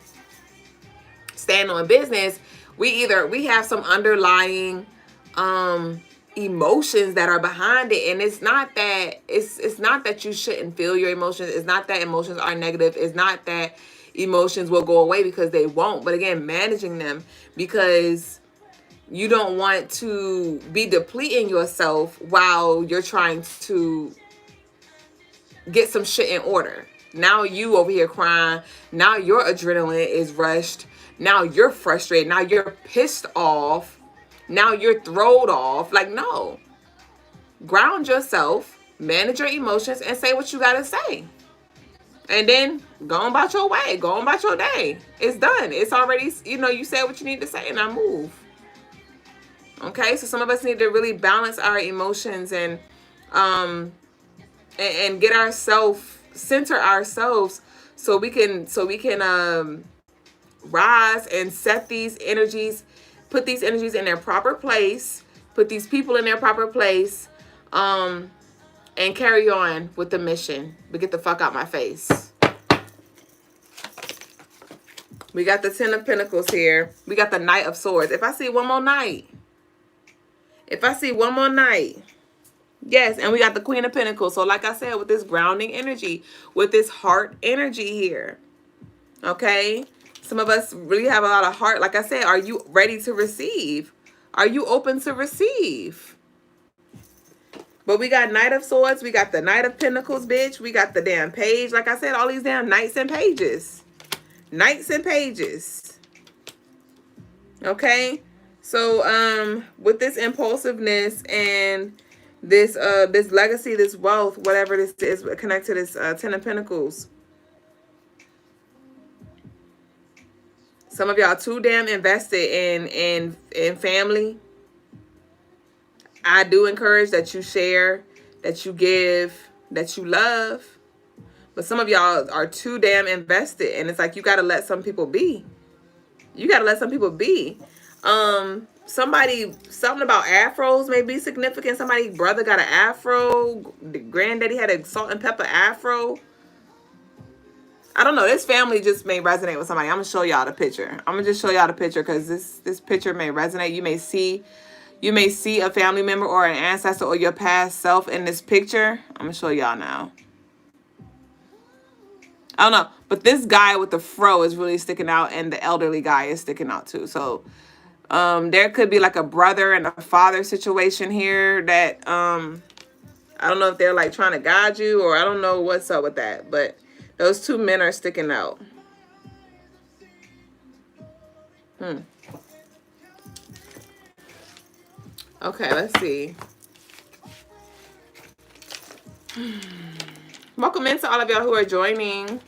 stand on business, we have some underlying emotions that are behind it. And it's not that you shouldn't feel your emotions. It's not that emotions are negative. It's not that emotions will go away, because they won't. But again, managing them, because you don't want to be depleting yourself while you're trying to get some shit in order. Now you over here crying. Now your adrenaline is rushed. Now you're frustrated. Now you're pissed off. Now you're thrown off. Like, no. Ground yourself, manage your emotions, and say what you gotta say. And then go on about your way. Go on about your day. It's done. It's already, you said what you need to say, and now move. Okay, so some of us need to really balance our emotions and get ourselves, center ourselves, so we can rise and set these energies, put these energies in their proper place, put these people in their proper place, and carry on with the mission. But get the fuck out my face. We got the Ten of Pentacles here. We got the Knight of Swords. If I see one more knight. Yes, and we got the Queen of Pentacles. So like I said, with this grounding energy, with this heart energy here. Okay? Some of us really have a lot of heart. Like I said, are you ready to receive? Are you open to receive? But we got Knight of Swords. We got the Knight of Pentacles, bitch. We got the damn page. Like I said, all these damn knights and pages. Knights and pages. Okay? So, with this impulsiveness and this legacy, this wealth, whatever this is, connected to this Ten of Pentacles. Some of y'all too damn invested in family. I do encourage that you share, that you give, that you love. But some of y'all are too damn invested, and it's like you gotta let some people be. You gotta let some people be. Something about afros may be significant. Somebody's brother got an afro. The granddaddy had a salt and pepper afro. I don't know. This family just may resonate with somebody. I'm gonna show y'all the picture. I'm gonna just show y'all the picture because this picture may resonate. You may see a family member or an ancestor or your past self in this picture. I'm gonna show y'all now. I don't know, but this guy with the fro is really sticking out, and the elderly guy is sticking out too. So there could be like a brother and a father situation here that I don't know if they're like trying to guide you, or I don't know what's up with that, but those two men are sticking out. Okay, let's see. Welcome into all of y'all who are joining.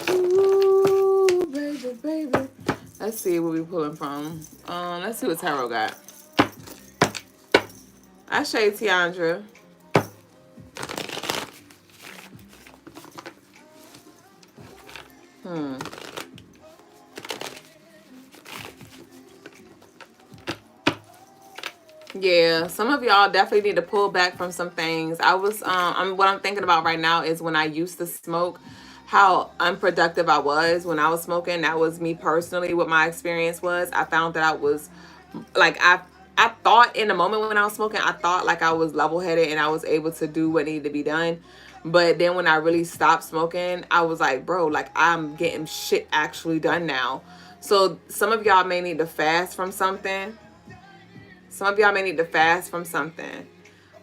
Ooh, baby. Let's see what we're pulling from. Let's see what tarot got. Ashe, Tiandra. Yeah, some of y'all definitely need to pull back from some things. What I'm thinking about right now is when I used to smoke, how unproductive I was when I was smoking. That was me personally, what my experience was. I found that I was like, I thought in the moment when I was smoking, I thought like I was level-headed and I was able to do what needed to be done. But then when I really stopped smoking, I was like, bro, like I'm getting shit actually done now. So some of y'all may need to fast from something. Some of y'all may need to fast from something.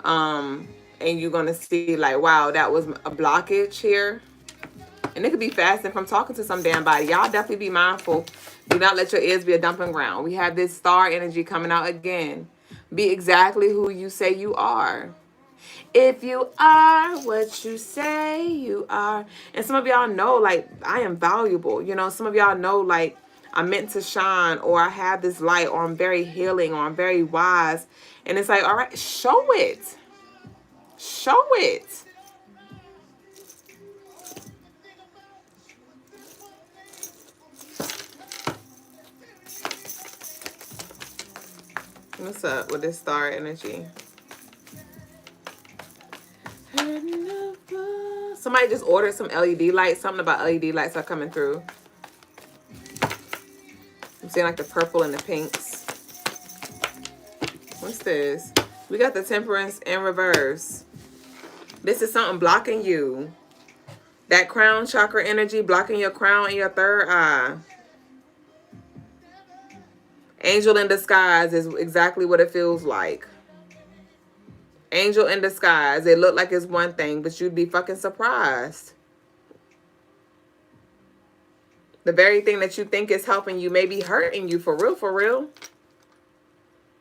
And you're going to see like, wow, that was a blockage here. And it could be fasting from talking to some damn body. Y'all definitely be mindful. Do not let your ears be a dumping ground. We have this star energy coming out again. Be exactly who you say you are. If you are what you say you are. And some of y'all know, like, I am valuable. You know, some of y'all know, like, I'm meant to shine, or I have this light, or I'm very healing, or I'm very wise. And it's like, all right, show it. Show it. What's up with this star energy? Somebody just ordered some LED lights. Something about LED lights are coming through. I'm seeing like the purple and the pinks. What's this? We got the Temperance in reverse. This is something blocking you. That crown chakra energy blocking your crown and your third eye. Angel in disguise is exactly what it feels like. Angel in disguise. It looked like it's one thing, but you'd be fucking surprised. The very thing that you think is helping you may be hurting you, for real, for real.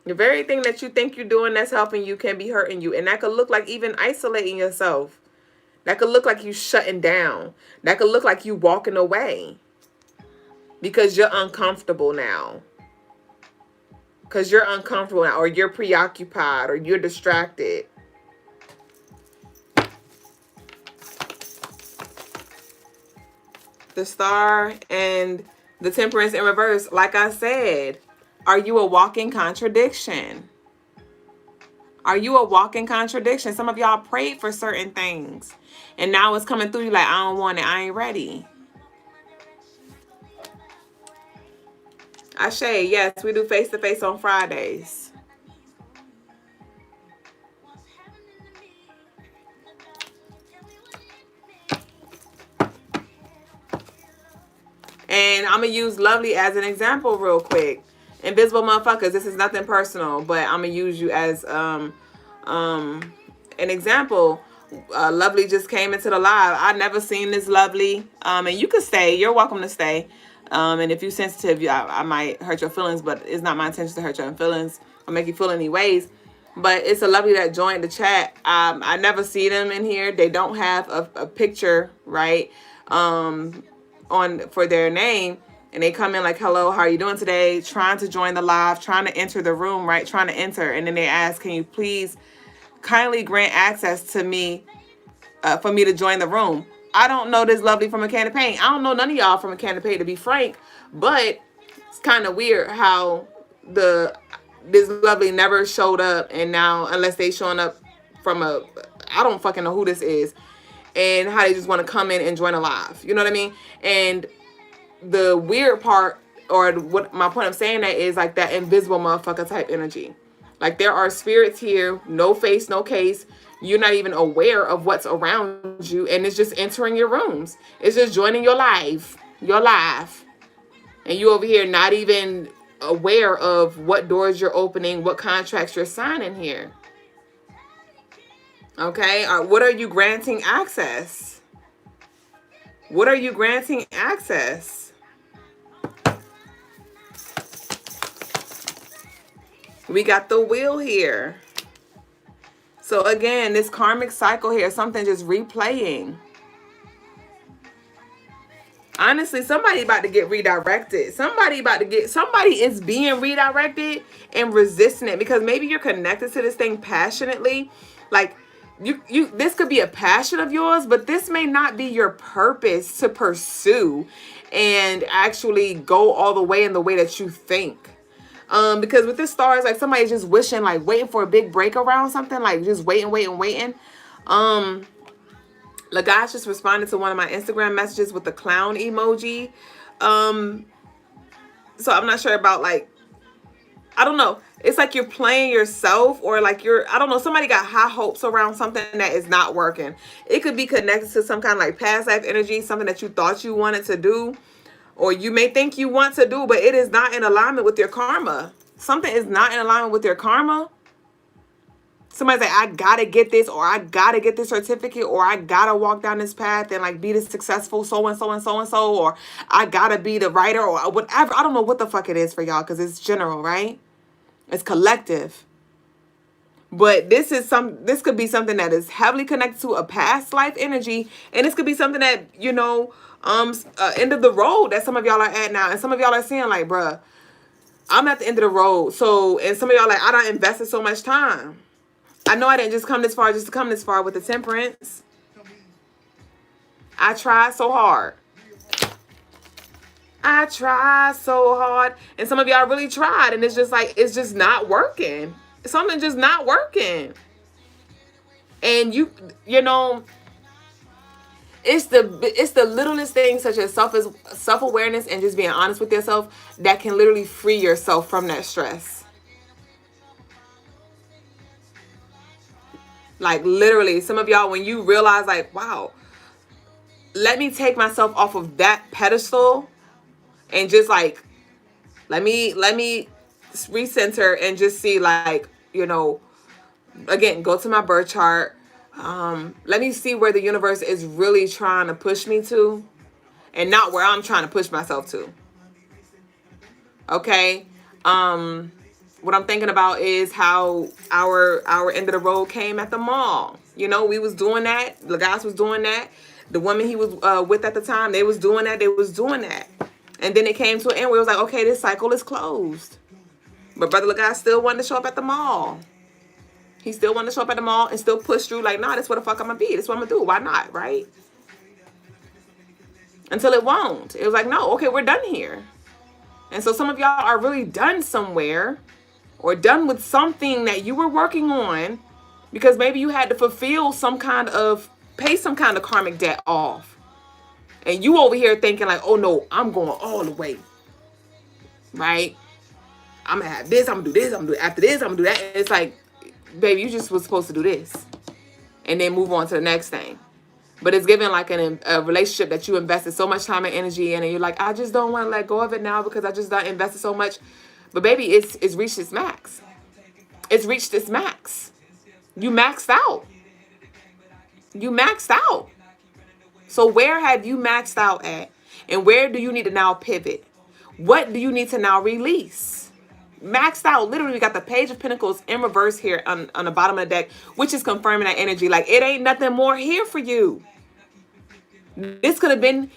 The very thing that you think you're doing that's helping you can be hurting you. And that could look like even isolating yourself. That could look like you shutting down. That could look like you walking away. Because you're uncomfortable now. Because you're uncomfortable now, or you're preoccupied, or you're distracted. The Star and the Temperance in reverse, like I said, are you a walking contradiction? Are you a walking contradiction? Some of y'all prayed for certain things, and now it's coming through you like, I don't want it, I ain't ready. Ashe, yes, we do face-to-face on Fridays. And I'm going to use Lovely as an example real quick. Invisible motherfuckers, this is nothing personal, but I'm going to use you as an example. Lovely just came into the live. I never seen this Lovely. And you can stay. You're welcome to stay. And if you're sensitive, I might hurt your feelings, but it's not my intention to hurt your feelings or make you feel any ways. But it's a Lovely that joined the chat. I never see them in here. They don't have a picture, right, on for their name. And they come in like, hello, how are you doing today? Trying to join the live, trying to enter the room, right? Trying to enter. And then they ask, can you please kindly grant access to me for me to join the room? I don't know this Lovely from a can of paint. I don't know none of y'all from a can of paint, to be frank. But it's kind of weird how this Lovely never showed up. And now, unless they showing up from I don't fucking know who this is. And how they just want to come in and join a live. You know what I mean? And the weird part, or what my point of saying that is like that invisible motherfucker type energy. Like there are spirits here, no face, no case. You're not even aware of what's around you, and it's just entering your rooms. It's just joining your life. And you over here not even aware of what doors you're opening, what contracts you're signing here. Okay? What are you granting access? What are you granting access? We got the wheel here. So again, this karmic cycle here, something just replaying. Honestly, somebody about to get redirected. Somebody is being redirected and resisting it, because maybe you're connected to this thing passionately. Like this could be a passion of yours, but this may not be your purpose to pursue and actually go all the way in the way that you think. Because with this star, it's like somebody's just wishing, like waiting for a big break around something, like just waiting. Logas just responded to one of my Instagram messages with the clown emoji. So I'm not sure about, like, I don't know. It's like you're playing yourself, or like I don't know, somebody got high hopes around something that is not working. It could be connected to some kind of like past life energy, something that you thought you wanted to do. Or you may think you want to do, but it is not in alignment with your karma. Something is not in alignment with your karma. Somebody's like, I gotta get this, or I gotta get this certificate, or I gotta walk down this path and like be the successful so-and-so, or I gotta be the writer, or whatever. I don't know what the fuck it is for y'all, because it's general, right? It's collective. But this could be something that is heavily connected to a past life energy, and this could be something that, you know, end of the road that some of y'all are at now, and some of y'all are saying like, bruh, I'm at the end of the road. So, and some of y'all like, I done invested so much time. I know I didn't just come this far just to come this far with the Temperance. I tried so hard. And some of y'all really tried, and it's just like, it's just not working. Something just not working. And you know, it's the littlest things, such as self-awareness and just being honest with yourself, that can literally free yourself from that stress. Like literally, some of y'all, when you realize like, wow, let me take myself off of that pedestal and just like, let me recenter and just see, like, you know, Again, go to my birth chart. Let me see where the universe is really trying to push me to, and not where I'm trying to push myself to. Okay. What I'm thinking about is how our end of the road came at the mall. You know, we was doing that. Logas was doing that. The woman he was with at the time, they was doing that. They was doing that. And then it came to an end where it was like, okay, this cycle is closed. But Brother Logas still wanted to show up at the mall. He still wanted to show up at the mall and still push through like, nah, that's what the fuck I'm going to be. That's what I'm going to do. Why not, right? Until it won't. It was like, no, okay, we're done here. And so some of y'all are really done somewhere, or done with something that you were working on, because maybe you had to fulfill pay some kind of karmic debt off. And you over here thinking like, oh no, I'm going all the way. Right? I'm going to have this, I'm going to do this, I'm going to do after this, I'm going to do that. And it's like, baby, you just was supposed to do this. And then move on to the next thing. But it's given like a relationship that you invested so much time and energy in, and you're like, I just don't want to let go of it now because I just done invested so much. But baby, it's reached its max. It's reached its max. You maxed out. You maxed out. So where have you maxed out at? And where do you need to now pivot? What do you need to now release? Maxed out. Literally, we got the Page of Pentacles in reverse here on the bottom of the deck, which is confirming that energy. Like, it ain't nothing more here for you. This could have been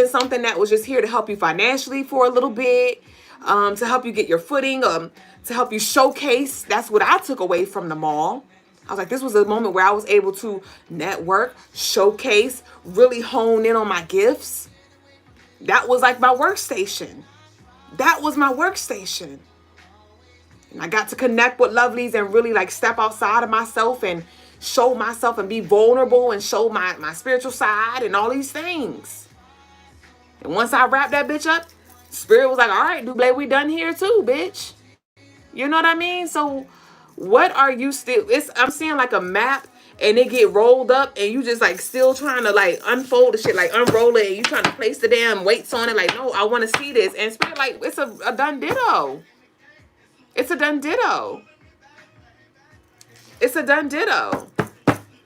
something that was just here to help you financially for a little bit, to help you get your footing, to help you showcase. That's what I took away from the mall. I was like, this was a moment where I was able to network, showcase, really hone in on my gifts. That was like my workstation. That was my workstation. And I got to connect with lovelies and really like step outside of myself and show myself and be vulnerable and show my spiritual side and all these things. And once I wrapped that bitch up, Spirit was like, all right, Duüblé, we done here too, bitch. You know what I mean? So what are you still, I'm seeing like a map and it get rolled up and you just like still trying to like unfold the shit, like unroll it, and you trying to place the damn weights on it, like, no, I want to see this. And Spirit like, it's a done ditto. It's a done ditto. It's a done ditto.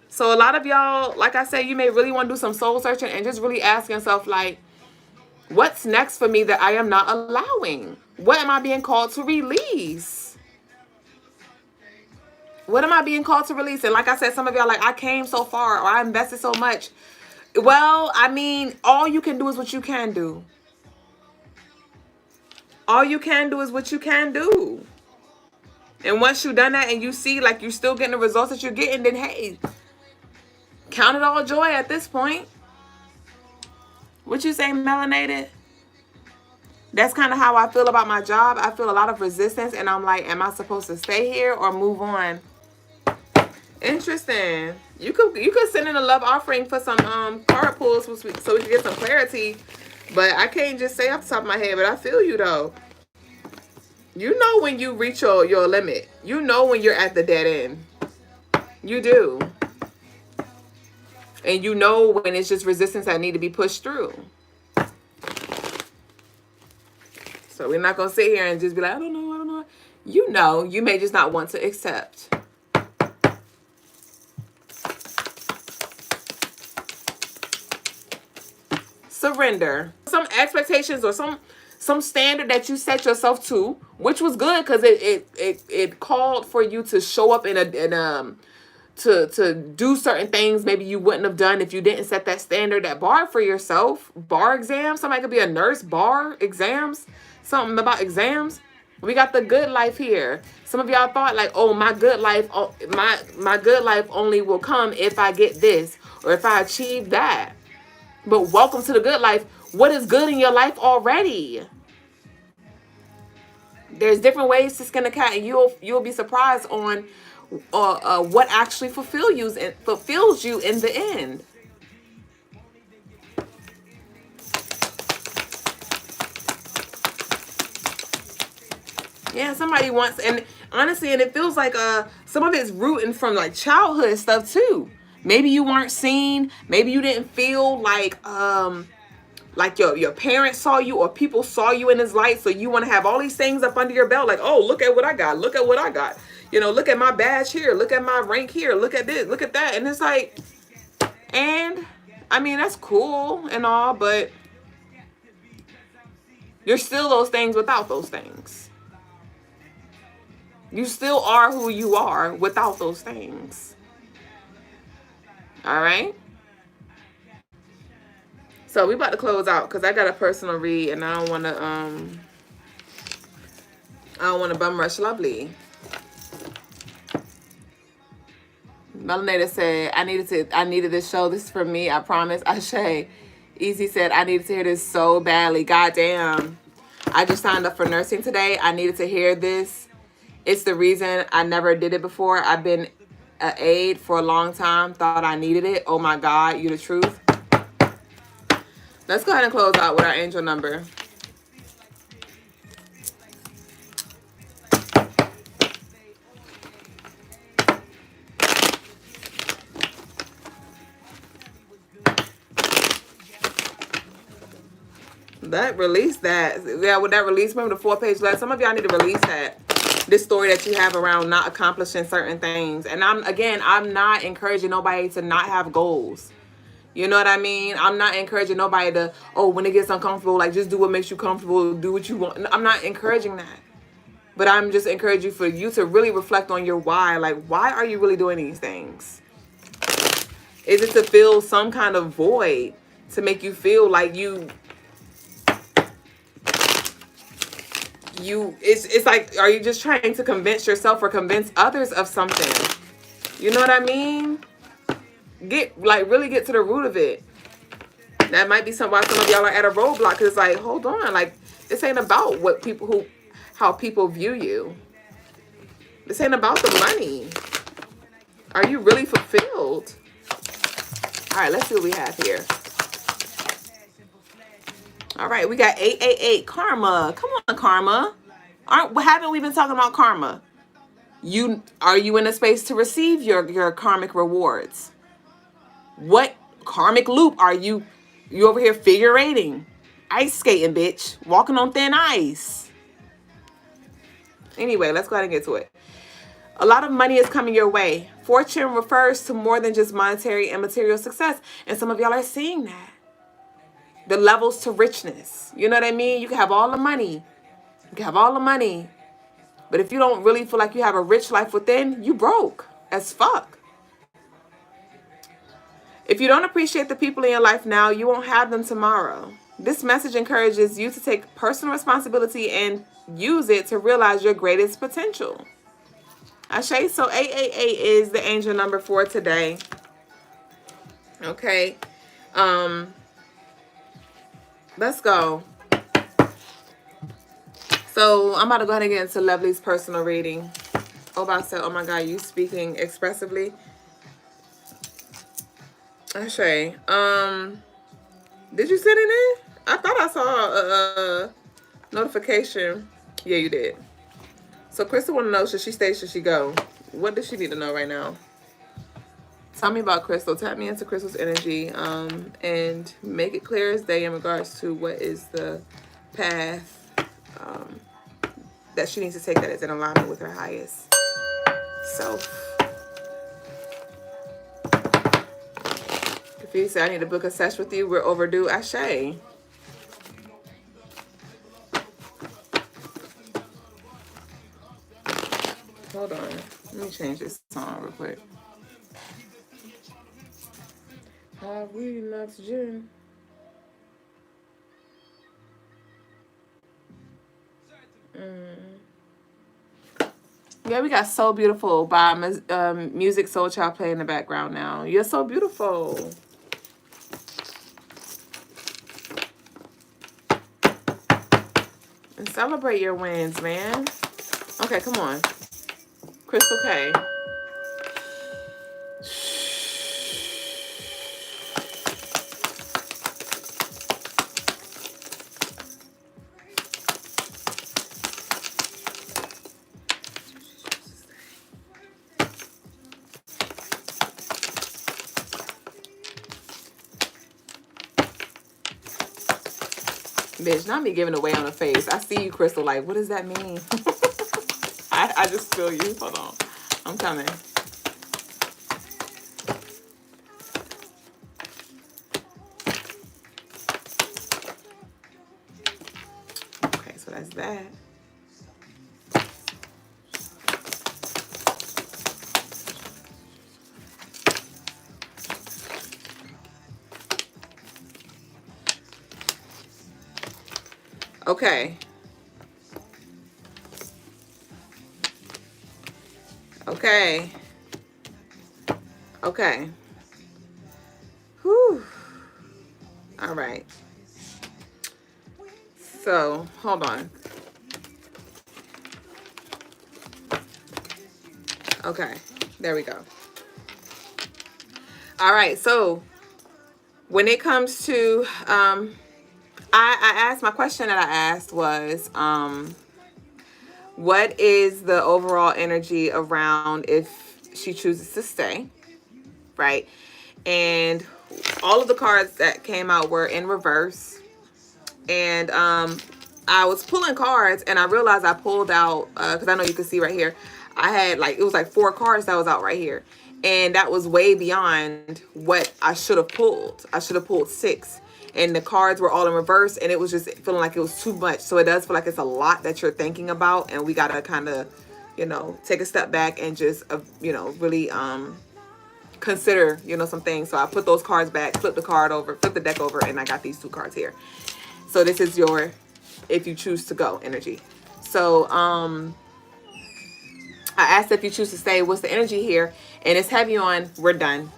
So a lot of y'all, like I said, you may really want to do some soul searching and just really ask yourself, like, what's next for me that I am not allowing? What am I being called to release? What am I being called to release? And like I said, some of y'all like, I came so far, or I invested so much. Well, I mean, all you can do is what you can do. All you can do is what you can do. And once you've done that and you see like you're still getting the results that you're getting, then hey, count it all joy at this point. What you say, melanated? That's kind of how I feel about my job. I feel a lot of resistance, and I'm like, am I supposed to stay here or move on? Interesting. You could send in a love offering for some card pulls so we can get some clarity. But I can't just say off the top of my head, but I feel you though. You know when you reach your limit. You know when you're at the dead end. You do. And you know when it's just resistance that need to be pushed through. So we're not going to sit here and just be like, I don't know. You know, you may just not want to accept. Surrender. Some expectations or some standard that you set yourself to, which was good because it called for you to show up to do certain things maybe you wouldn't have done if you didn't set that standard, that bar for yourself. Bar exams. Somebody could be a nurse. Bar exams. Something about exams. We got the good life here. Some of y'all thought like, oh, my good life only will come if I get this or if I achieve that. But welcome to the good life. What is good in your life already? There's different ways to skin a cat, and you'll be surprised on what actually fulfills you in the end. Yeah, somebody wants, and honestly, and it feels like some of it's rooting from like childhood stuff too. Maybe you weren't seen. Maybe you didn't feel like your parents saw you or people saw you in this light. So you want to have all these things up under your belt. Like, oh, look at what I got. Look at what I got. You know, look at my badge here. Look at my rank here. Look at this. Look at that. And it's like, and I mean, that's cool and all, but you're still those things without those things. You still are who you are without those things. All right? So we about to close out because I got a personal read and I don't want to bum rush Lovely. Melaneda said, I needed this show. This is for me, I promise. Ashe. Easy said, I needed to hear this so badly. Goddamn. I just signed up for nursing today. I needed to hear this. It's the reason I never did it before. I've been an aide for a long time. Thought I needed it. Oh my God, you the truth. Let's go ahead and close out with our angel number. That release that. Yeah, with that release, remember the 4-page letter? Some of y'all need to release that. This story that you have around not accomplishing certain things. And I'm not encouraging nobody to not have goals. You know what I mean? I'm not encouraging nobody to, oh, when it gets uncomfortable, like just do what makes you comfortable, do what you want. I'm not encouraging that. But I'm just encouraging for you to really reflect on your why. Like, why are you really doing these things? Is it to fill some kind of void? To make you feel like it's like, are you just trying to convince yourself or convince others of something? You know what I mean? Really get to the root of it. That might be why some of y'all are at a roadblock, because it's like, hold on, like, this ain't about how people view you. This ain't about the money. Are you really fulfilled? All right, let's see what we have here. All right, we got 888 karma. Come on, karma. Haven't we been talking about karma? Are you in a space to receive your karmic rewards? What karmic loop are you over here figurating? Ice skating, bitch. Walking on thin ice. Anyway, let's go ahead and get to it. A lot of money is coming your way. Fortune refers to more than just monetary and material success. And some of y'all are seeing that. The levels to richness. You know what I mean? You can have all the money. You can have all the money. But if you don't really feel like you have a rich life within, you broke as fuck. If you don't appreciate the people in your life now, you won't have them tomorrow. This message encourages you to take personal responsibility and use it to realize your greatest potential. Ashe, so 888 is the angel number for today. Okay. Let's go. So I'm about to go ahead and get into Lovely's personal reading. Oba said, oh my God, you speaking expressively. Ashe, did you send it in? I thought I saw a notification. Yeah, you did. So Crystal want to know, should she stay, should she go? What does she need to know right now? Tell me about Crystal. Tap me into Crystal's energy and make it clear as day in regards to what is the path that she needs to take that is in alignment with her highest self. If you say, I need to book a sesh with you, we're overdue. Ashe. Hold on. Let me change this song real quick. Have we lost Jen? Yeah, we got So Beautiful by Music Soul Child playing in the background now. You're so beautiful. And celebrate your wins, man. Okay, come on. Crystal K. Bitch, not me giving away on the face. I see you, Crystal, like, what does that mean? I I just feel you. Hold on. I'm coming. Okay, so that's that. Okay. Okay. Okay. Whew. All right. So, hold on. Okay. There we go. All right. So, when it comes to, I asked, my question that I asked was, what is the overall energy around if she chooses to stay, right? And all of the cards that came out were in reverse. And I was pulling cards and I realized I pulled out, because I know you can see right here, I had like, it was like 4 cards that was out right here. And that was way beyond what I should have pulled. I should have pulled 6. And the cards were all in reverse and it was just feeling like it was too much. So it does feel like it's a lot that you're thinking about. And we got to kind of, you know, take a step back and just, you know, really consider, you know, some things. So I put those cards back, flip the card over, flip the deck over, and I got these 2 cards here. So this is your, if you choose to go energy. So I asked if you choose to stay, what's the energy here? And it's heavy on, we're done.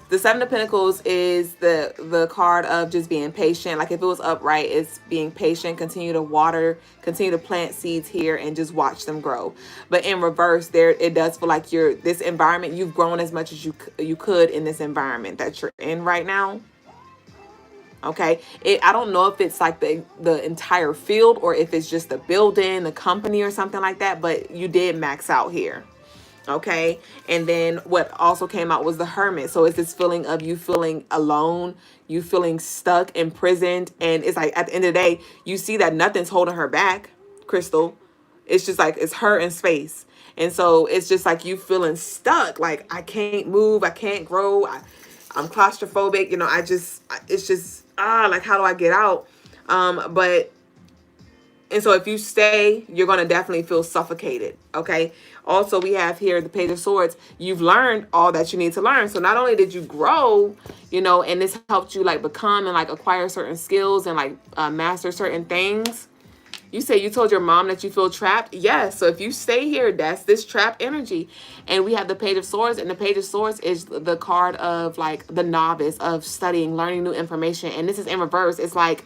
The 7 of Pentacles is the card of just being patient. Like if it was upright, it's being patient, continue to water, continue to plant seeds here and just watch them grow. But in reverse, there it does feel like this environment, you've grown as much as you could in this environment that you're in right now. Okay, I don't know if it's like the entire field or if it's just the building, the company or something like that, but you did max out here. Okay, and then what also came out was the Hermit. So it's this feeling of you feeling alone, you feeling stuck, imprisoned, and it's like at the end of the day, you see that nothing's holding her back, Crystal. It's just like it's her in space. And so it's just like you feeling stuck, like I can't move, I can't grow, I'm claustrophobic, you know, it's just, like how do I get out? And so if you stay, you're going to definitely feel suffocated, okay? Also, we have here the Page of Swords. You've learned all that you need to learn. So not only did you grow, you know, and this helped you like become and like acquire certain skills and like master certain things. You say you told your mom that you feel trapped. Yes. So if you stay here, that's this trapped energy. And we have the Page of Swords, and the Page of Swords is the card of like the novice, of studying, learning new information. And this is in reverse. It's like,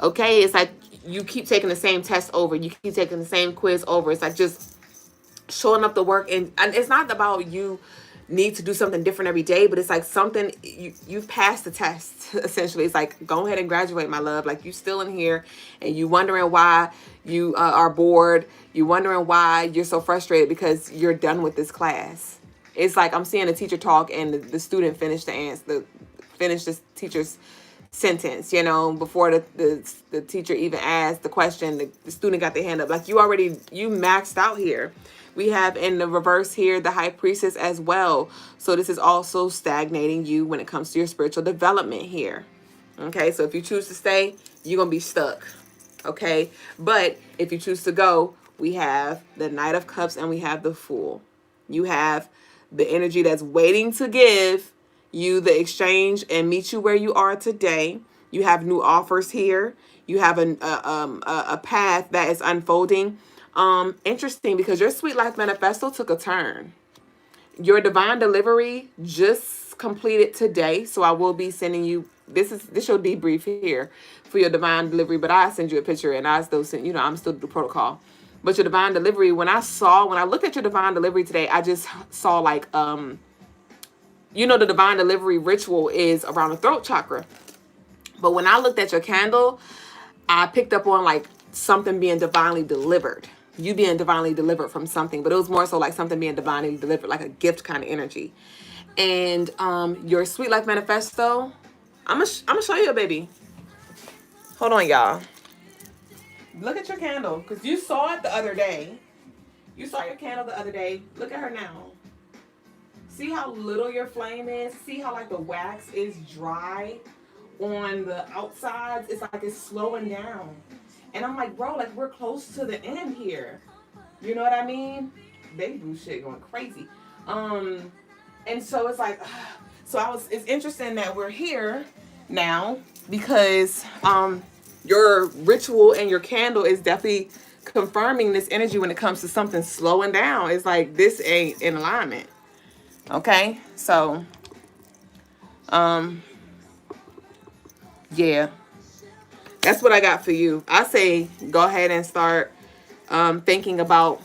okay, it's like you keep taking the same test over. You keep taking the same quiz over. It's like just showing up the work. And it's not about you need to do something different every day, but it's like something, you've passed the test, essentially. It's like, go ahead and graduate, my love. Like you still in here and you wondering why you are bored. You wondering why you're so frustrated because you're done with this class. It's like I'm seeing a teacher talk and the student finished the answer, finished the teacher's sentence, you know, before the teacher even asked the question, the student got their hand up. Like you maxed out here. We have in the reverse here the High Priestess as well. So this is also stagnating you when it comes to your spiritual development here. Okay, so if you choose to stay, you're going to be stuck. Okay, but if you choose to go, we have the Knight of Cups and we have the Fool. You have the energy that's waiting to give you the exchange and meet you where you are today. You have new offers here. You have a path that is unfolding. Interesting because your Sweet Life Manifesto took a turn. Your divine delivery just completed today. So I will be sending you, this should be brief here for your divine delivery, but I send you a picture and I still send, you know, I'm still the protocol. But your divine delivery, when I looked at your divine delivery today, I just saw like, you know, the divine delivery ritual is around the throat chakra. But when I looked at your candle, I picked up on like something being divinely delivered. You being divinely delivered from something. But it was more so like something being divinely delivered, like a gift kind of energy. And your Sweet Life Manifesto, I'm gonna show you, baby. Hold on, y'all. Look at your candle, because you saw it the other day. You saw your candle the other day. Look at her now. See how little your flame is? See how like the wax is dry on the outsides? It's like it's slowing down. And I'm like, bro, like we're close to the end here. You know what I mean? Baby boo shit going crazy. And so it's like, it's interesting that we're here now because your ritual and your candle is definitely confirming this energy when it comes to something slowing down. It's like this ain't in alignment. Okay, so yeah, that's what I got for you. I say go ahead and start thinking about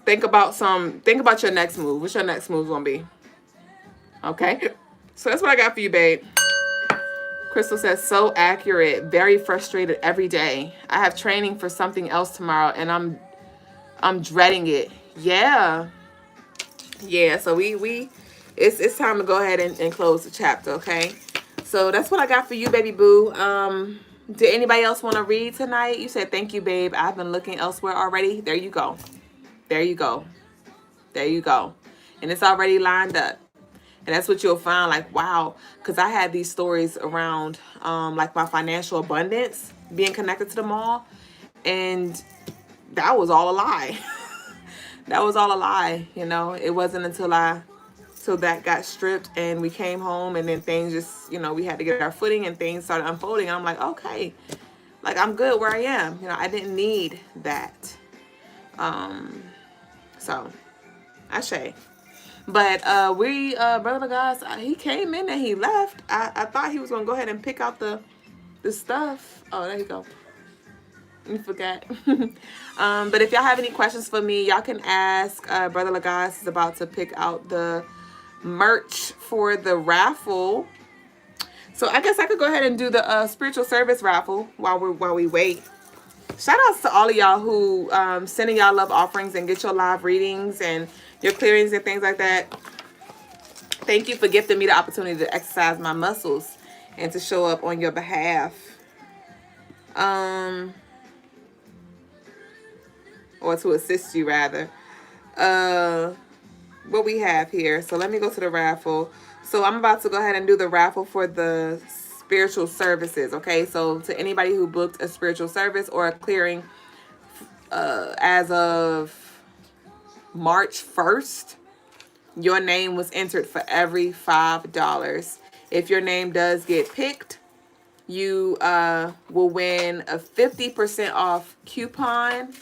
think about your next move. What's your next move gonna be? Okay, so that's what I got for you, babe. Crystal says, so accurate, very frustrated every day. I have training for something else tomorrow and I'm dreading it. Yeah, so it's time to go ahead and close the chapter. Okay, so that's what I got for you, baby boo. Did anybody else want to read tonight? You said thank you, babe. I've been looking elsewhere already. There you go, and it's already lined up. And that's what you'll find, like, wow, because I had these stories around like my financial abundance being connected to the mall, and that was all a lie. That was all a lie, you know. It wasn't until that got stripped and we came home, and then things just, you know, we had to get our footing and things started unfolding, and I'm like, okay, like I'm good where I am. You know, I didn't need that. So Ashe. But brother guys, he came in and he left. I thought he was gonna go ahead and pick out the stuff. Oh, there you go. You forgot. But if y'all have any questions for me, y'all can ask. Brother Logas is about to pick out the merch for the raffle. So I guess I could go ahead and do the spiritual service raffle while we wait. Shout outs to all of y'all who sending y'all love offerings and get your live readings and your clearings and things like that. Thank you for gifting me the opportunity to exercise my muscles and to show up on your behalf. Or to assist you rather. What we have here. So let me go to the raffle. So I'm about to go ahead and do the raffle for the spiritual services. Okay, so to anybody who booked a spiritual service or a clearing as of March 1st, your name was entered for every $5. If your name does get picked, you will win a 50% off coupon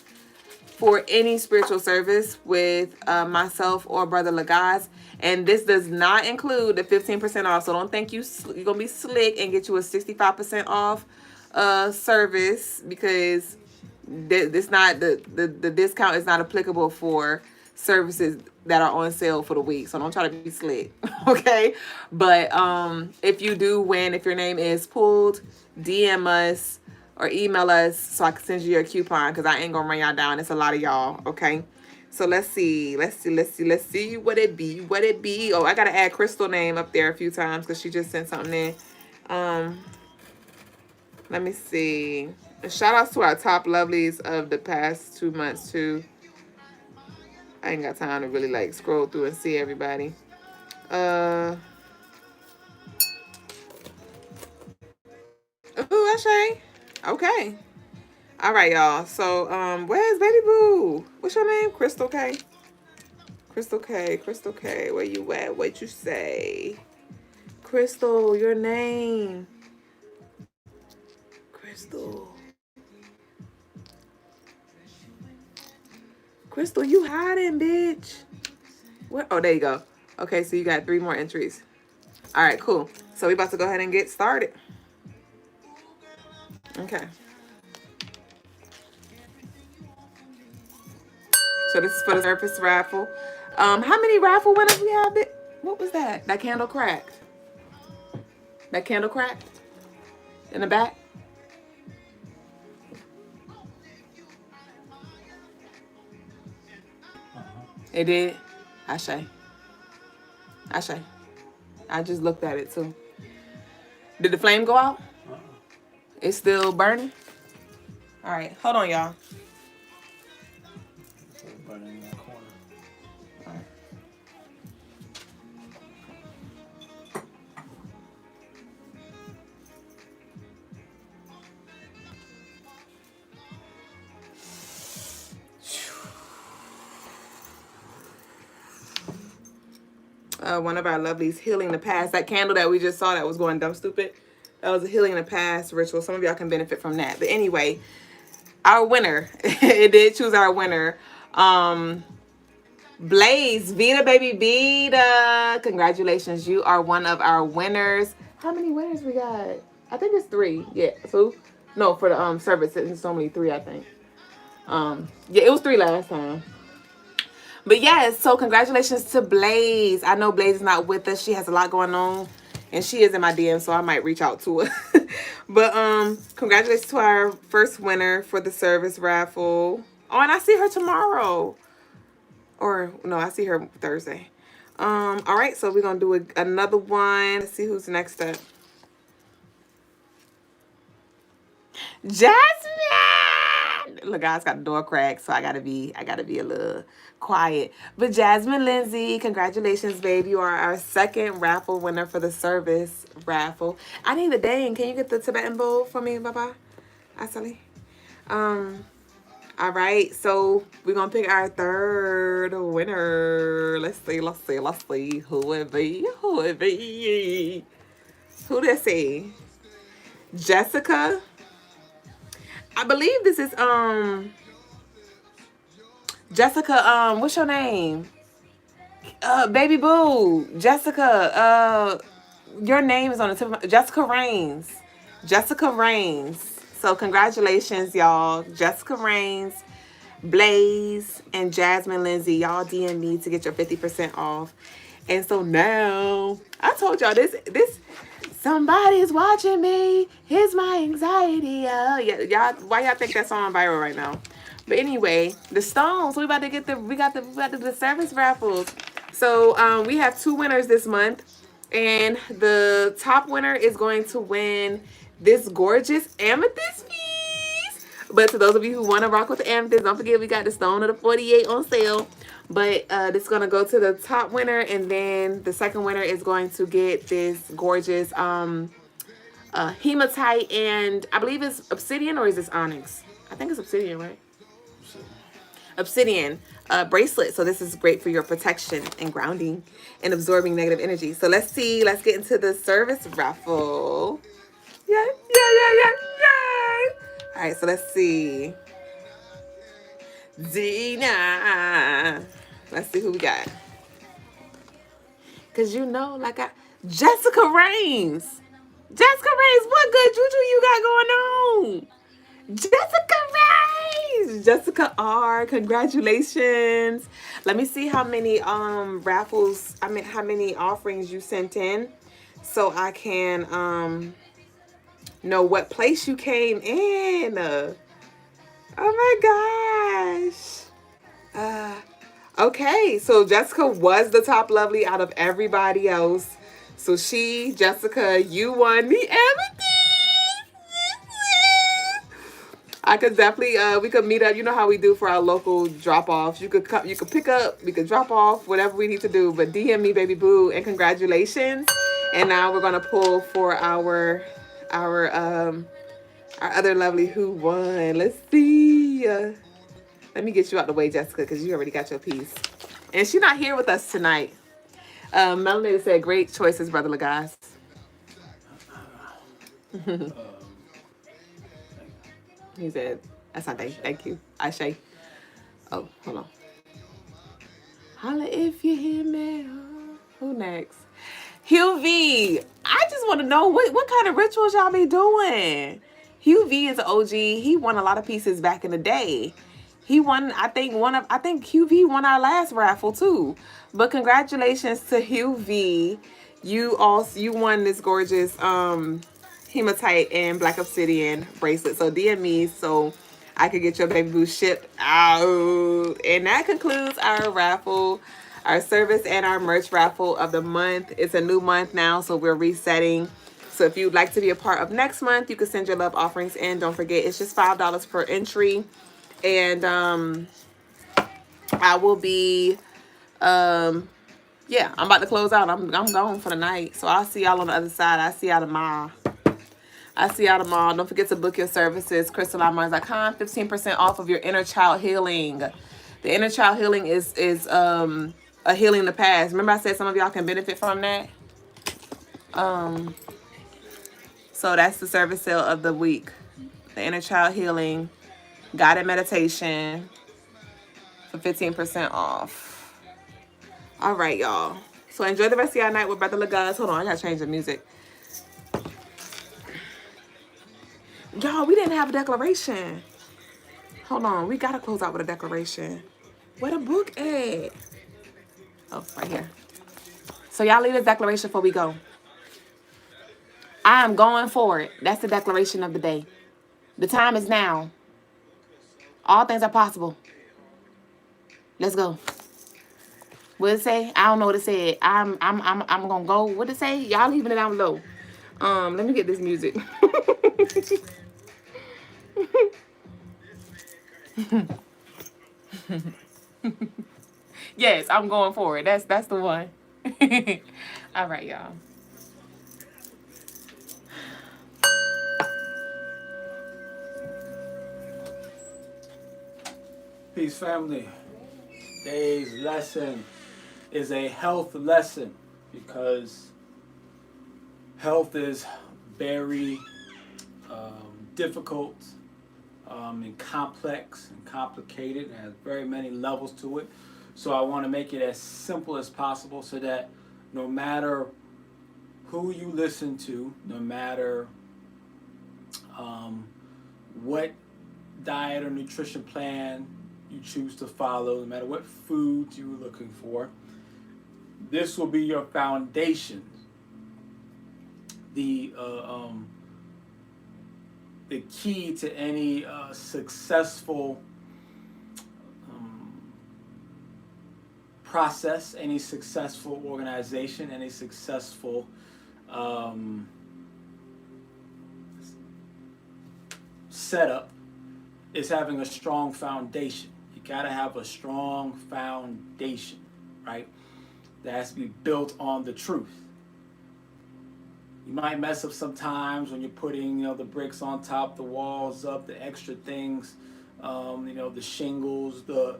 for any spiritual service with myself or Brother Logas. And this does not include the 15% off. So don't think you're going to be slick and get you a 65% off service, because this not the discount is not applicable for services that are on sale for the week. So don't try to be slick. Okay. But if you do win, if your name is pulled, DM us or email us so I can send you your coupon, because I ain't gonna run y'all down. It's a lot of y'all. Okay. So let's see what it be. Oh, I gotta add Crystal name up there a few times because she just sent something in. Let me see. Shout outs to our top lovelies of the past 2 months too. I ain't got time to really like scroll through and see everybody. Ooh, Ashe. Okay. All right, y'all. So, where's Baby Boo? What's your name? Crystal K. Crystal K. Where you at? What you say? Crystal, your name. Crystal, you hiding, bitch. What? Oh, there you go. Okay, so you got 3 more entries. All right, cool. So we about to go ahead and get started. Okay. So this is for the surface raffle. How many raffle winners we have? What was that? That candle cracked. That candle cracked in the back. It did. Ashe. I just looked at it too. Did the flame go out? It's still burning? All right, hold on, y'all. Everybody in that corner. All right. One of our lovelies healing the past. That candle that we just saw that was going dumb stupid. That was a healing the past ritual. Some of y'all can benefit from that. But anyway, our winner. It did choose our winner. Blaze, Vita baby Vita. Congratulations. You are one of our winners. How many winners we got? I think it's 3. Yeah. So no, for the service it's only 3, I think. Yeah, it was 3 last time. But yes, so congratulations to Blaze. I know Blaze is not with us. She has a lot going on. And she is in my DM, so I might reach out to her. But congratulations to our first winner for the service raffle. Oh, and I see her tomorrow. Or no, I see her Thursday. All right, so we're gonna do another one. Let's see who's next up. Jasmine! Look, guys, got the door cracked, so I gotta be a little quiet. But Jasmine Lindsay, congratulations, babe. You are our second raffle winner for the service raffle. I need a dang. Can you get the Tibetan bowl for me, Baba? Asali. All right, so we're gonna pick our third winner. Let's see. Who it be? Who this is? Jessica. I believe this is Jessica, what's your name? Baby Boo. Jessica, your name is on the tip of my, Jessica Rains. Jessica Rains. So congratulations, y'all. Jessica Rains, Blaze, and Jasmine Lindsay. Y'all DM me to get your 50% off. And so now, I told y'all this somebody's watching me. Here's my anxiety. Yeah, y'all. Why y'all think that song viral right now? But anyway, the stones. We about to get we got the service raffles. So we have 2 winners this month, and the top winner is going to win this gorgeous amethyst piece. But to those of you who want to rock with the amethyst, don't forget we got the stone of the 48 on sale. But this is going to go to the top winner, and then the second winner is going to get this gorgeous hematite, and I believe it's obsidian, or is this onyx? I think it's obsidian, right? Obsidian bracelet. So this is great for your protection and grounding and absorbing negative energy. So let's see. Let's get into the service raffle. Yeah. All right, so let's see. Dina. Let's see who we got. Because Jessica Rains. Jessica Rains, what good juju you got going on? Jessica Rains. Jessica R, congratulations. Let me see how many raffles, how many offerings you sent in, so I can know what place you came in. Oh my gosh. Okay, so Jessica was the top lovely out of everybody else. So Jessica, you won the amethyst. I could definitely, we could meet up. You know how we do for our local drop-offs. You could come, you could pick up, we could drop off, whatever we need to do. But DM me, baby boo, and congratulations. And now we're gonna pull for our other lovely who won. Let's see. Let me get you out the way, Jessica, because you already got your piece. And she's not here with us tonight. Melanie said, great choices, Brother Logas. He said, that's not thank you. Ashe. Oh, hold on. Holla if you hear me. Who next? Hugh V. I just want to know what kind of rituals y'all be doing. Hugh V is an OG. He won a lot of pieces back in the day. He won, I think Hugh V won our last raffle too. But congratulations to Hugh V. You won this gorgeous hematite and black obsidian bracelet. So DM me so I could get your baby boo shipped out. And that concludes our raffle, our service and our merch raffle of the month. It's a new month now, so we're resetting. So if you'd like to be a part of next month, you can send your love offerings in. Don't forget, it's just $5 per entry. And I will be, yeah, I'm about to close out. I'm gone for the night. So I'll see y'all on the other side. I'll see y'all tomorrow. Don't forget to book your services. CrystalineMinds.com. 15% off of your inner child healing. The inner child healing is a healing the past. Remember I said some of y'all can benefit from that? So that's the service sale of the week. The inner child healing, guided meditation for 15% off. All right, y'all. So enjoy the rest of your night with Brother Logas. Hold on, I gotta change the music. Y'all, we didn't have a declaration. Hold on, we gotta close out with a declaration. Where the book at? Oh, right here. So y'all leave this declaration before we go. I am going forward. That's the declaration of the day. The time is now. All things are possible. Let's go. What it say? I don't know what it said. I'm gonna go. What it say? Y'all leaving it down below. Let me get this music. Yes, I'm going forward. That's the one. All right, y'all. Peace, family. Today's lesson is a health lesson because health is very difficult and complex and complicated and has very many levels to it. So I want to make it as simple as possible so that no matter who you listen to, no matter what diet or nutrition plan you choose to follow, no matter what foods you're looking for, this will be your foundation. The key to any successful process, any successful organization, any successful setup is having a strong foundation. You gotta have a strong foundation, right? That has to be built on the truth. You might mess up sometimes when you're putting, the bricks on top, the walls up, the extra things, the shingles, the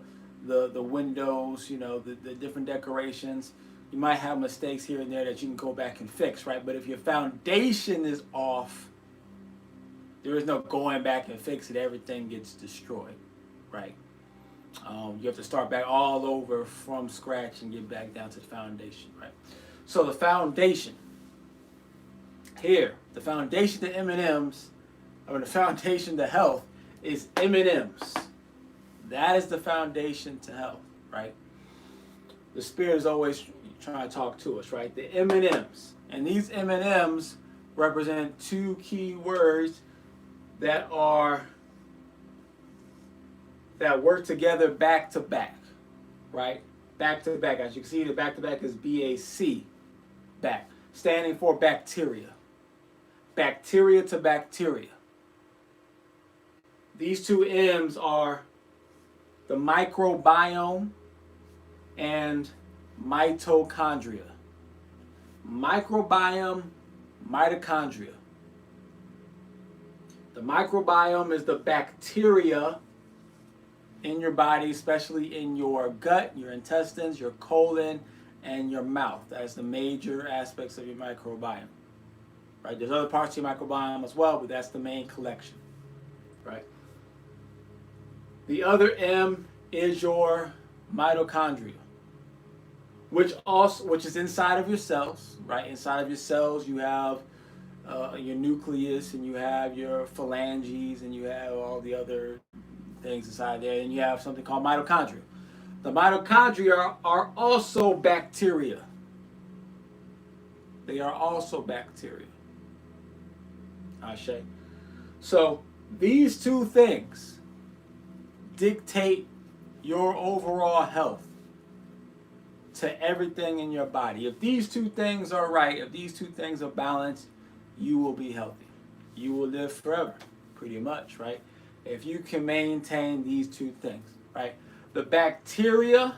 windows, the different decorations. You might have mistakes here and there that you can go back and fix, right? But if your foundation is off, there is no going back and fix it. Everything gets destroyed, right? You have to start back all over from scratch and get back down to the foundation, right? So the foundation here, the foundation to M&Ms, or the foundation to health, is M&Ms. That is the foundation to health, right? The Spirit is always trying to talk to us, right? The M&Ms. And these M&Ms represent two key words that work together back to back, right? Back to back. As you can see, the back to back is BAC, back, standing for bacteria. Bacteria to bacteria. These two M's are the microbiome and mitochondria. Microbiome, mitochondria. The microbiome is the bacteria in your body, especially in your gut, your intestines, your colon, and your mouth. That's the major aspects of your microbiome. Right? There's other parts of your microbiome as well, but that's the main collection. Right? The other M is your mitochondria, which is inside of your cells. Right? Inside of your cells, you have your nucleus, and you have your phalanges, and you have all the other things inside there, and you have something called mitochondria. The mitochondria are also bacteria. They are also bacteria. Ashe. So these two things dictate your overall health to everything in your body. If these two things are right, if these two things are balanced, you will be healthy. You will live forever, pretty much, right? If you can maintain these two things, right? The bacteria,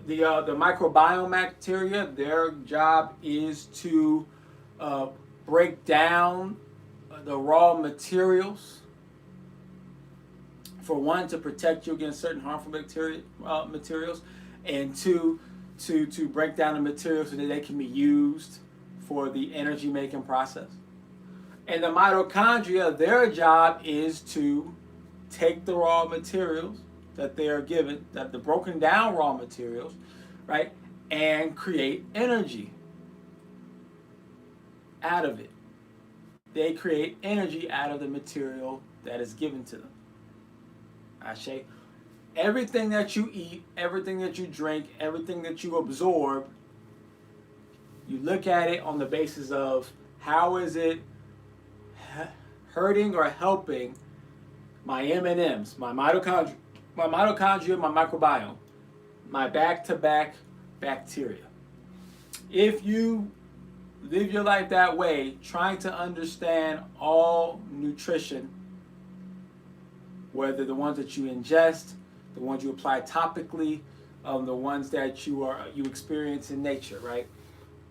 the microbiome bacteria, their job is to break down the raw materials. For one, to protect you against certain harmful materials, and two, to break down the materials so that they can be used for the energy making process. And the mitochondria, their job is to take the raw materials that they are given, that the broken down raw materials, right, and create energy out of it. They create energy out of the material that is given to them. Ashe. Everything that you eat, everything that you drink, everything that you absorb, you look at it on the basis of how is it hurting or helping my M&Ms, my mitochondria, my microbiome, my back-to-back bacteria. If you live your life that way, trying to understand all nutrition, whether the ones that you ingest, the ones you apply topically, the ones that you experience in nature, right?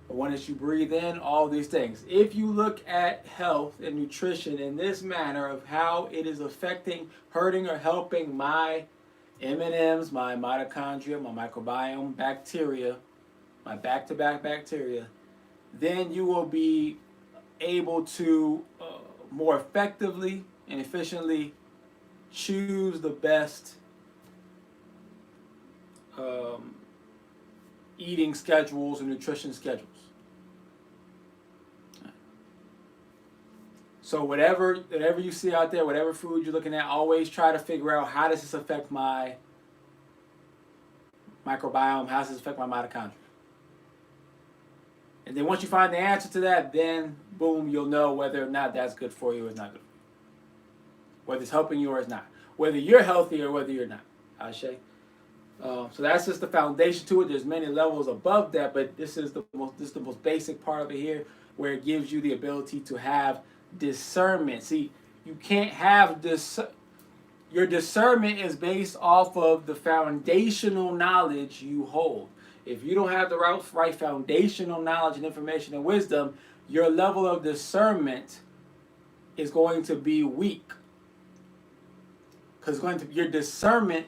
The one that you breathe in, all these things. If you look at health and nutrition in this manner of how it is affecting, hurting, or helping my M&Ms, my mitochondria, my microbiome, bacteria, my back-to-back bacteria, then you will be able to more effectively and efficiently choose the best eating schedules and nutrition schedules. So whatever you see out there, whatever food you're looking at, always try to figure out, how does this affect my microbiome? How does this affect my mitochondria? And then once you find the answer to that, then boom, you'll know whether or not that's good for you or it's not good for you. Whether it's helping you or it's not. Whether you're healthy or whether you're not. Ashe. So that's just the foundation to it. There's many levels above that, but this is the most basic part of it here, where it gives you the ability to have discernment. See, you can't have your discernment is based off of the foundational knowledge you hold. If you don't have the right foundational knowledge and information and wisdom, your level of discernment is going to be weak. Because your discernment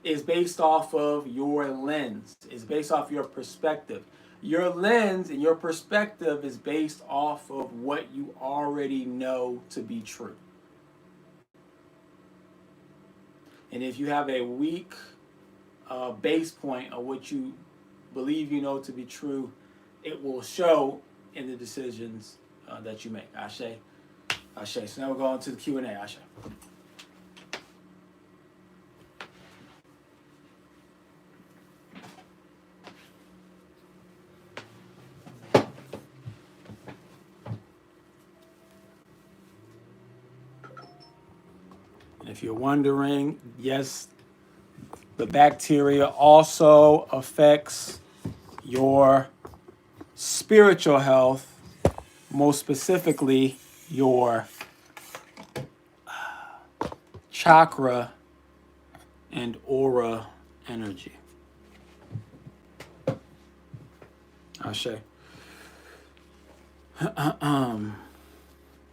is based off of your lens. It's based off your perspective. Your lens and your perspective is based off of what you already know to be true. And if you have a weak base point of what you believe you know to be true, it will show in the decisions that you make. Ashe. Ashe. So now we're going to the Q&A. Ashe. If you're wondering, yes, the bacteria also affects your spiritual health, most specifically your chakra and aura energy. Ashe.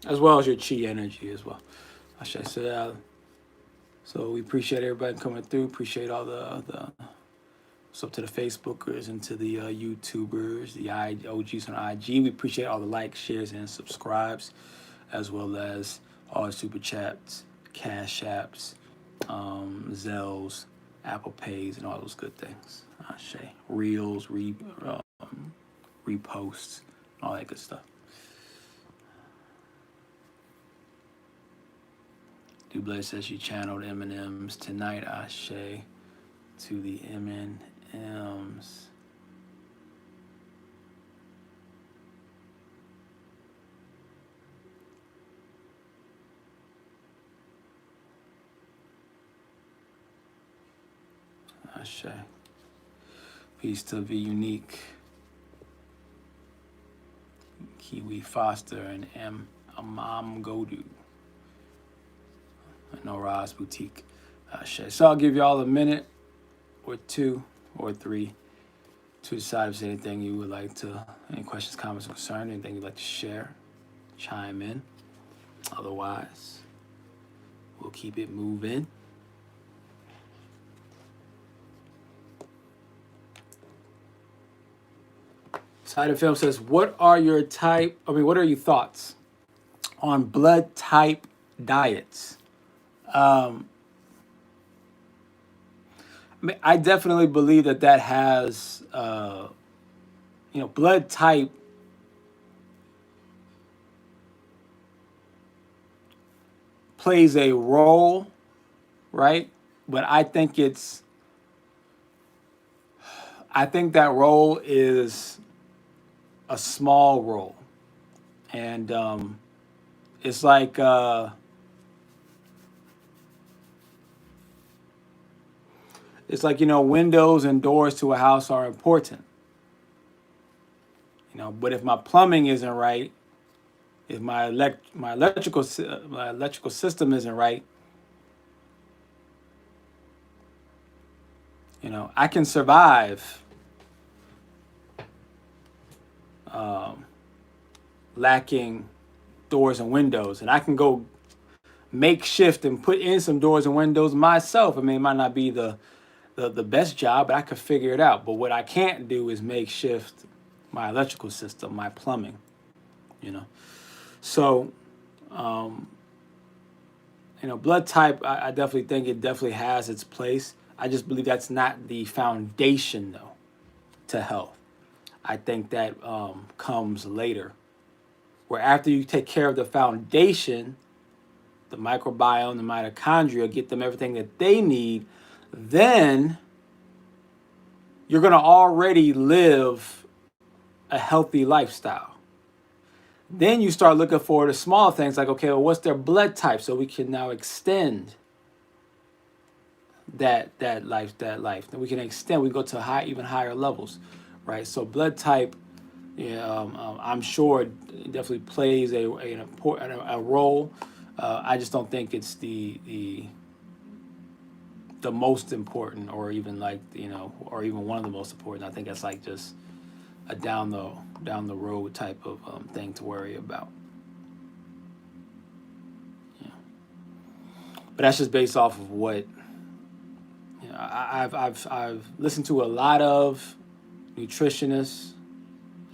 As well as your chi energy as well. Ashe. So we appreciate everybody coming through. Appreciate all the so to the Facebookers and to the YouTubers, the OGs on IG. We appreciate all the likes, shares, and subscribes, as well as all the super chats, cash apps, Zelles, Apple Pays, and all those good things. Reels, reposts, all that good stuff. Duüblé says she channeled M&Ms tonight. Ashe to the M&Ms. Ashe. Peace to Be Unique. Kiwi Foster, and M. Amam Godu. No Roz Boutique. So I'll give y'all a minute or two or three to decide if there's anything you would like to, any questions, comments, or concerns, anything you'd like to share, chime in. Otherwise, we'll keep it moving. Side of Film says, what are your thoughts on blood type diets? I definitely believe that has, blood type plays a role, right? But I think that role is a small role. And it's like, windows and doors to a house are important. But if my plumbing isn't right, if my electrical system isn't right, I can survive lacking doors and windows, and I can go makeshift and put in some doors and windows myself. I mean, it might not be the best job, but I could figure it out. But what I can't do is makeshift my electrical system, my plumbing, So, blood type, I definitely think it definitely has its place. I just believe that's not the foundation, though, to health. I think that comes later, where after you take care of the foundation, the microbiome, the mitochondria, get them everything that they need, then you're going to already live a healthy lifestyle. Then you start looking for the small things like, okay, well, what's their blood type? So we can now extend that life. Then we can extend, we go to even higher levels, right? So blood type, I'm sure it definitely plays an important role. I just don't think it's the most important, or even or even one of the most important. I think that's like just a down the road type of thing to worry about. But that's just based off of what I've listened to a lot of nutritionists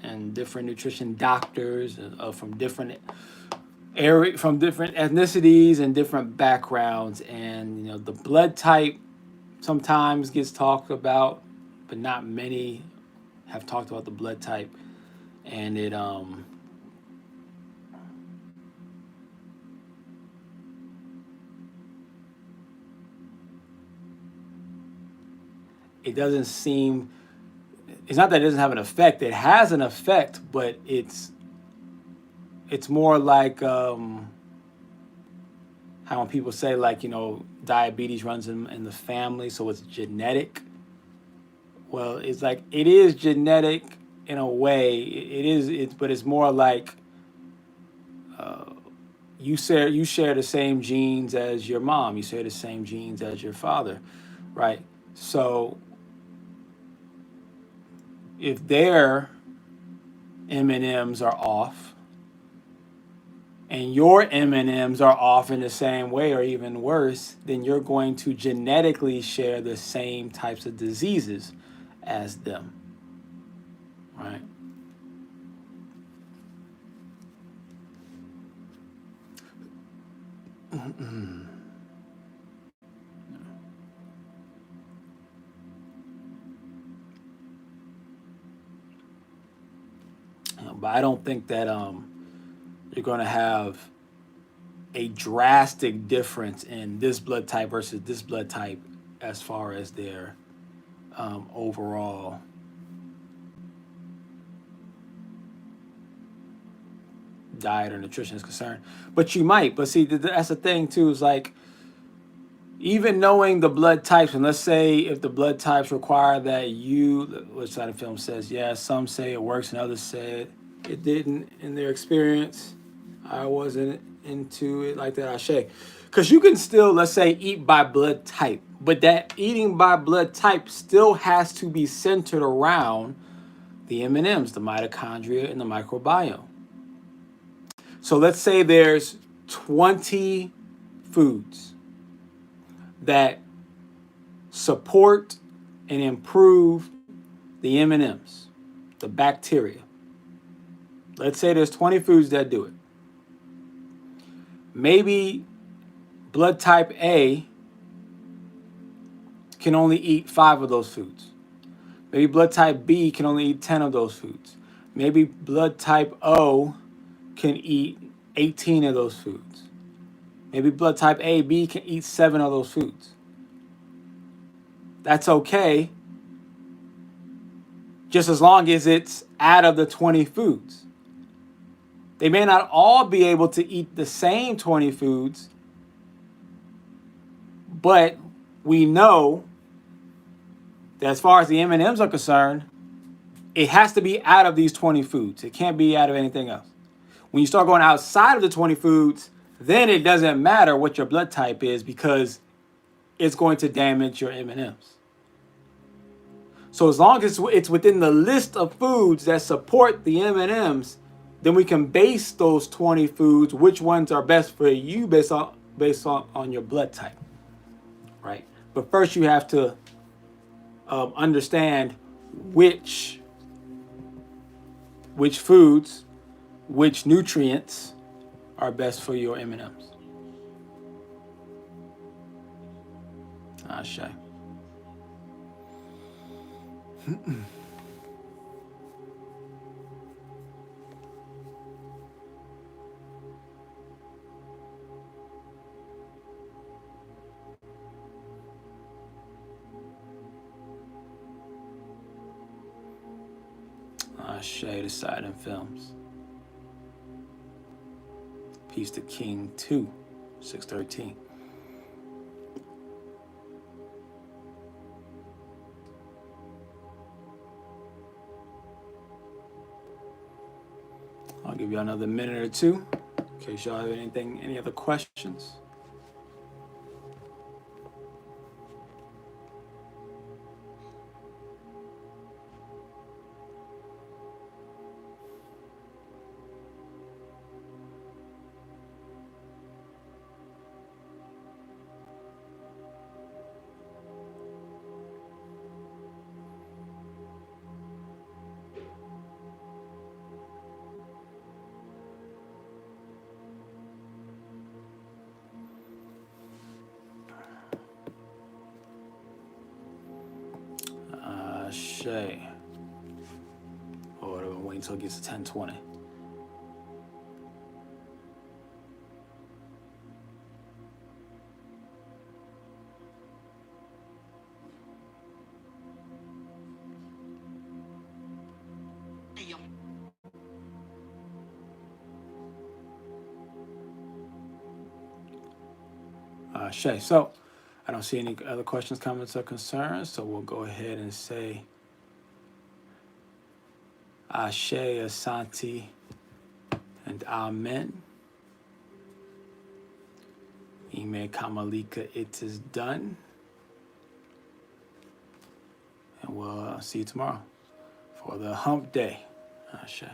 and different nutrition doctors from different ethnicities and different backgrounds, and the blood type sometimes gets talked about, but not many have talked about the blood type, and it doesn't seem. It's not that it doesn't have an effect. It has an effect, but it's more like how when people say diabetes runs in the family, so it's genetic. Well, it's like it is genetic in a way. But it's more like you share the same genes as your mom. You share the same genes as your father, right? So if their M&Ms are off, and your M&Ms are off in the same way or even worse, then you're going to genetically share the same types of diseases as them, right? But I don't think that you're going to have a drastic difference in this blood type versus this blood type as far as their overall diet or nutrition is concerned. But you might. But see, that's the thing too, is like, even knowing the blood types, and let's say if the blood types require that which side of film says, yeah, some say it works and others say it didn't in their experience. I wasn't into it like that. Ashe. Because you can still, let's say, eat by blood type, but that eating by blood type still has to be centered around the M&Ms, the mitochondria, and the microbiome. So let's say there's 20 foods that support and improve the M&Ms, the bacteria. Let's say there's 20 foods that do it. Maybe blood type A can only eat 5 of those foods. Maybe blood type B can only eat 10 of those foods. Maybe blood type O can eat 18 of those foods. Maybe blood type AB can eat 7 of those foods. That's okay, just as long as it's out of the 20 foods. They may not all be able to eat the same 20 foods, but we know that as far as the M&Ms are concerned, it has to be out of these 20 foods. It can't be out of anything else. When you start going outside of the 20 foods, then it doesn't matter what your blood type is because it's going to damage your M&Ms. So as long as it's within the list of foods that support the M&Ms, then we can base those 20 foods, which ones are best for you based on your blood type, right? But first you have to understand which foods, which nutrients are best for your M&Ms. Ashe. Ashe to Sidon Films. Peace to King 2, 613. I'll give you another minute or two in case y'all have any other questions. Shay. Or wait until it gets to 10:20. Shay. So I don't see any other questions, comments, or concerns. So we'll go ahead and say Ashe, Asante, and Amen. Ime Kamalika, it is done. And we'll see you tomorrow for the hump day. Ashe.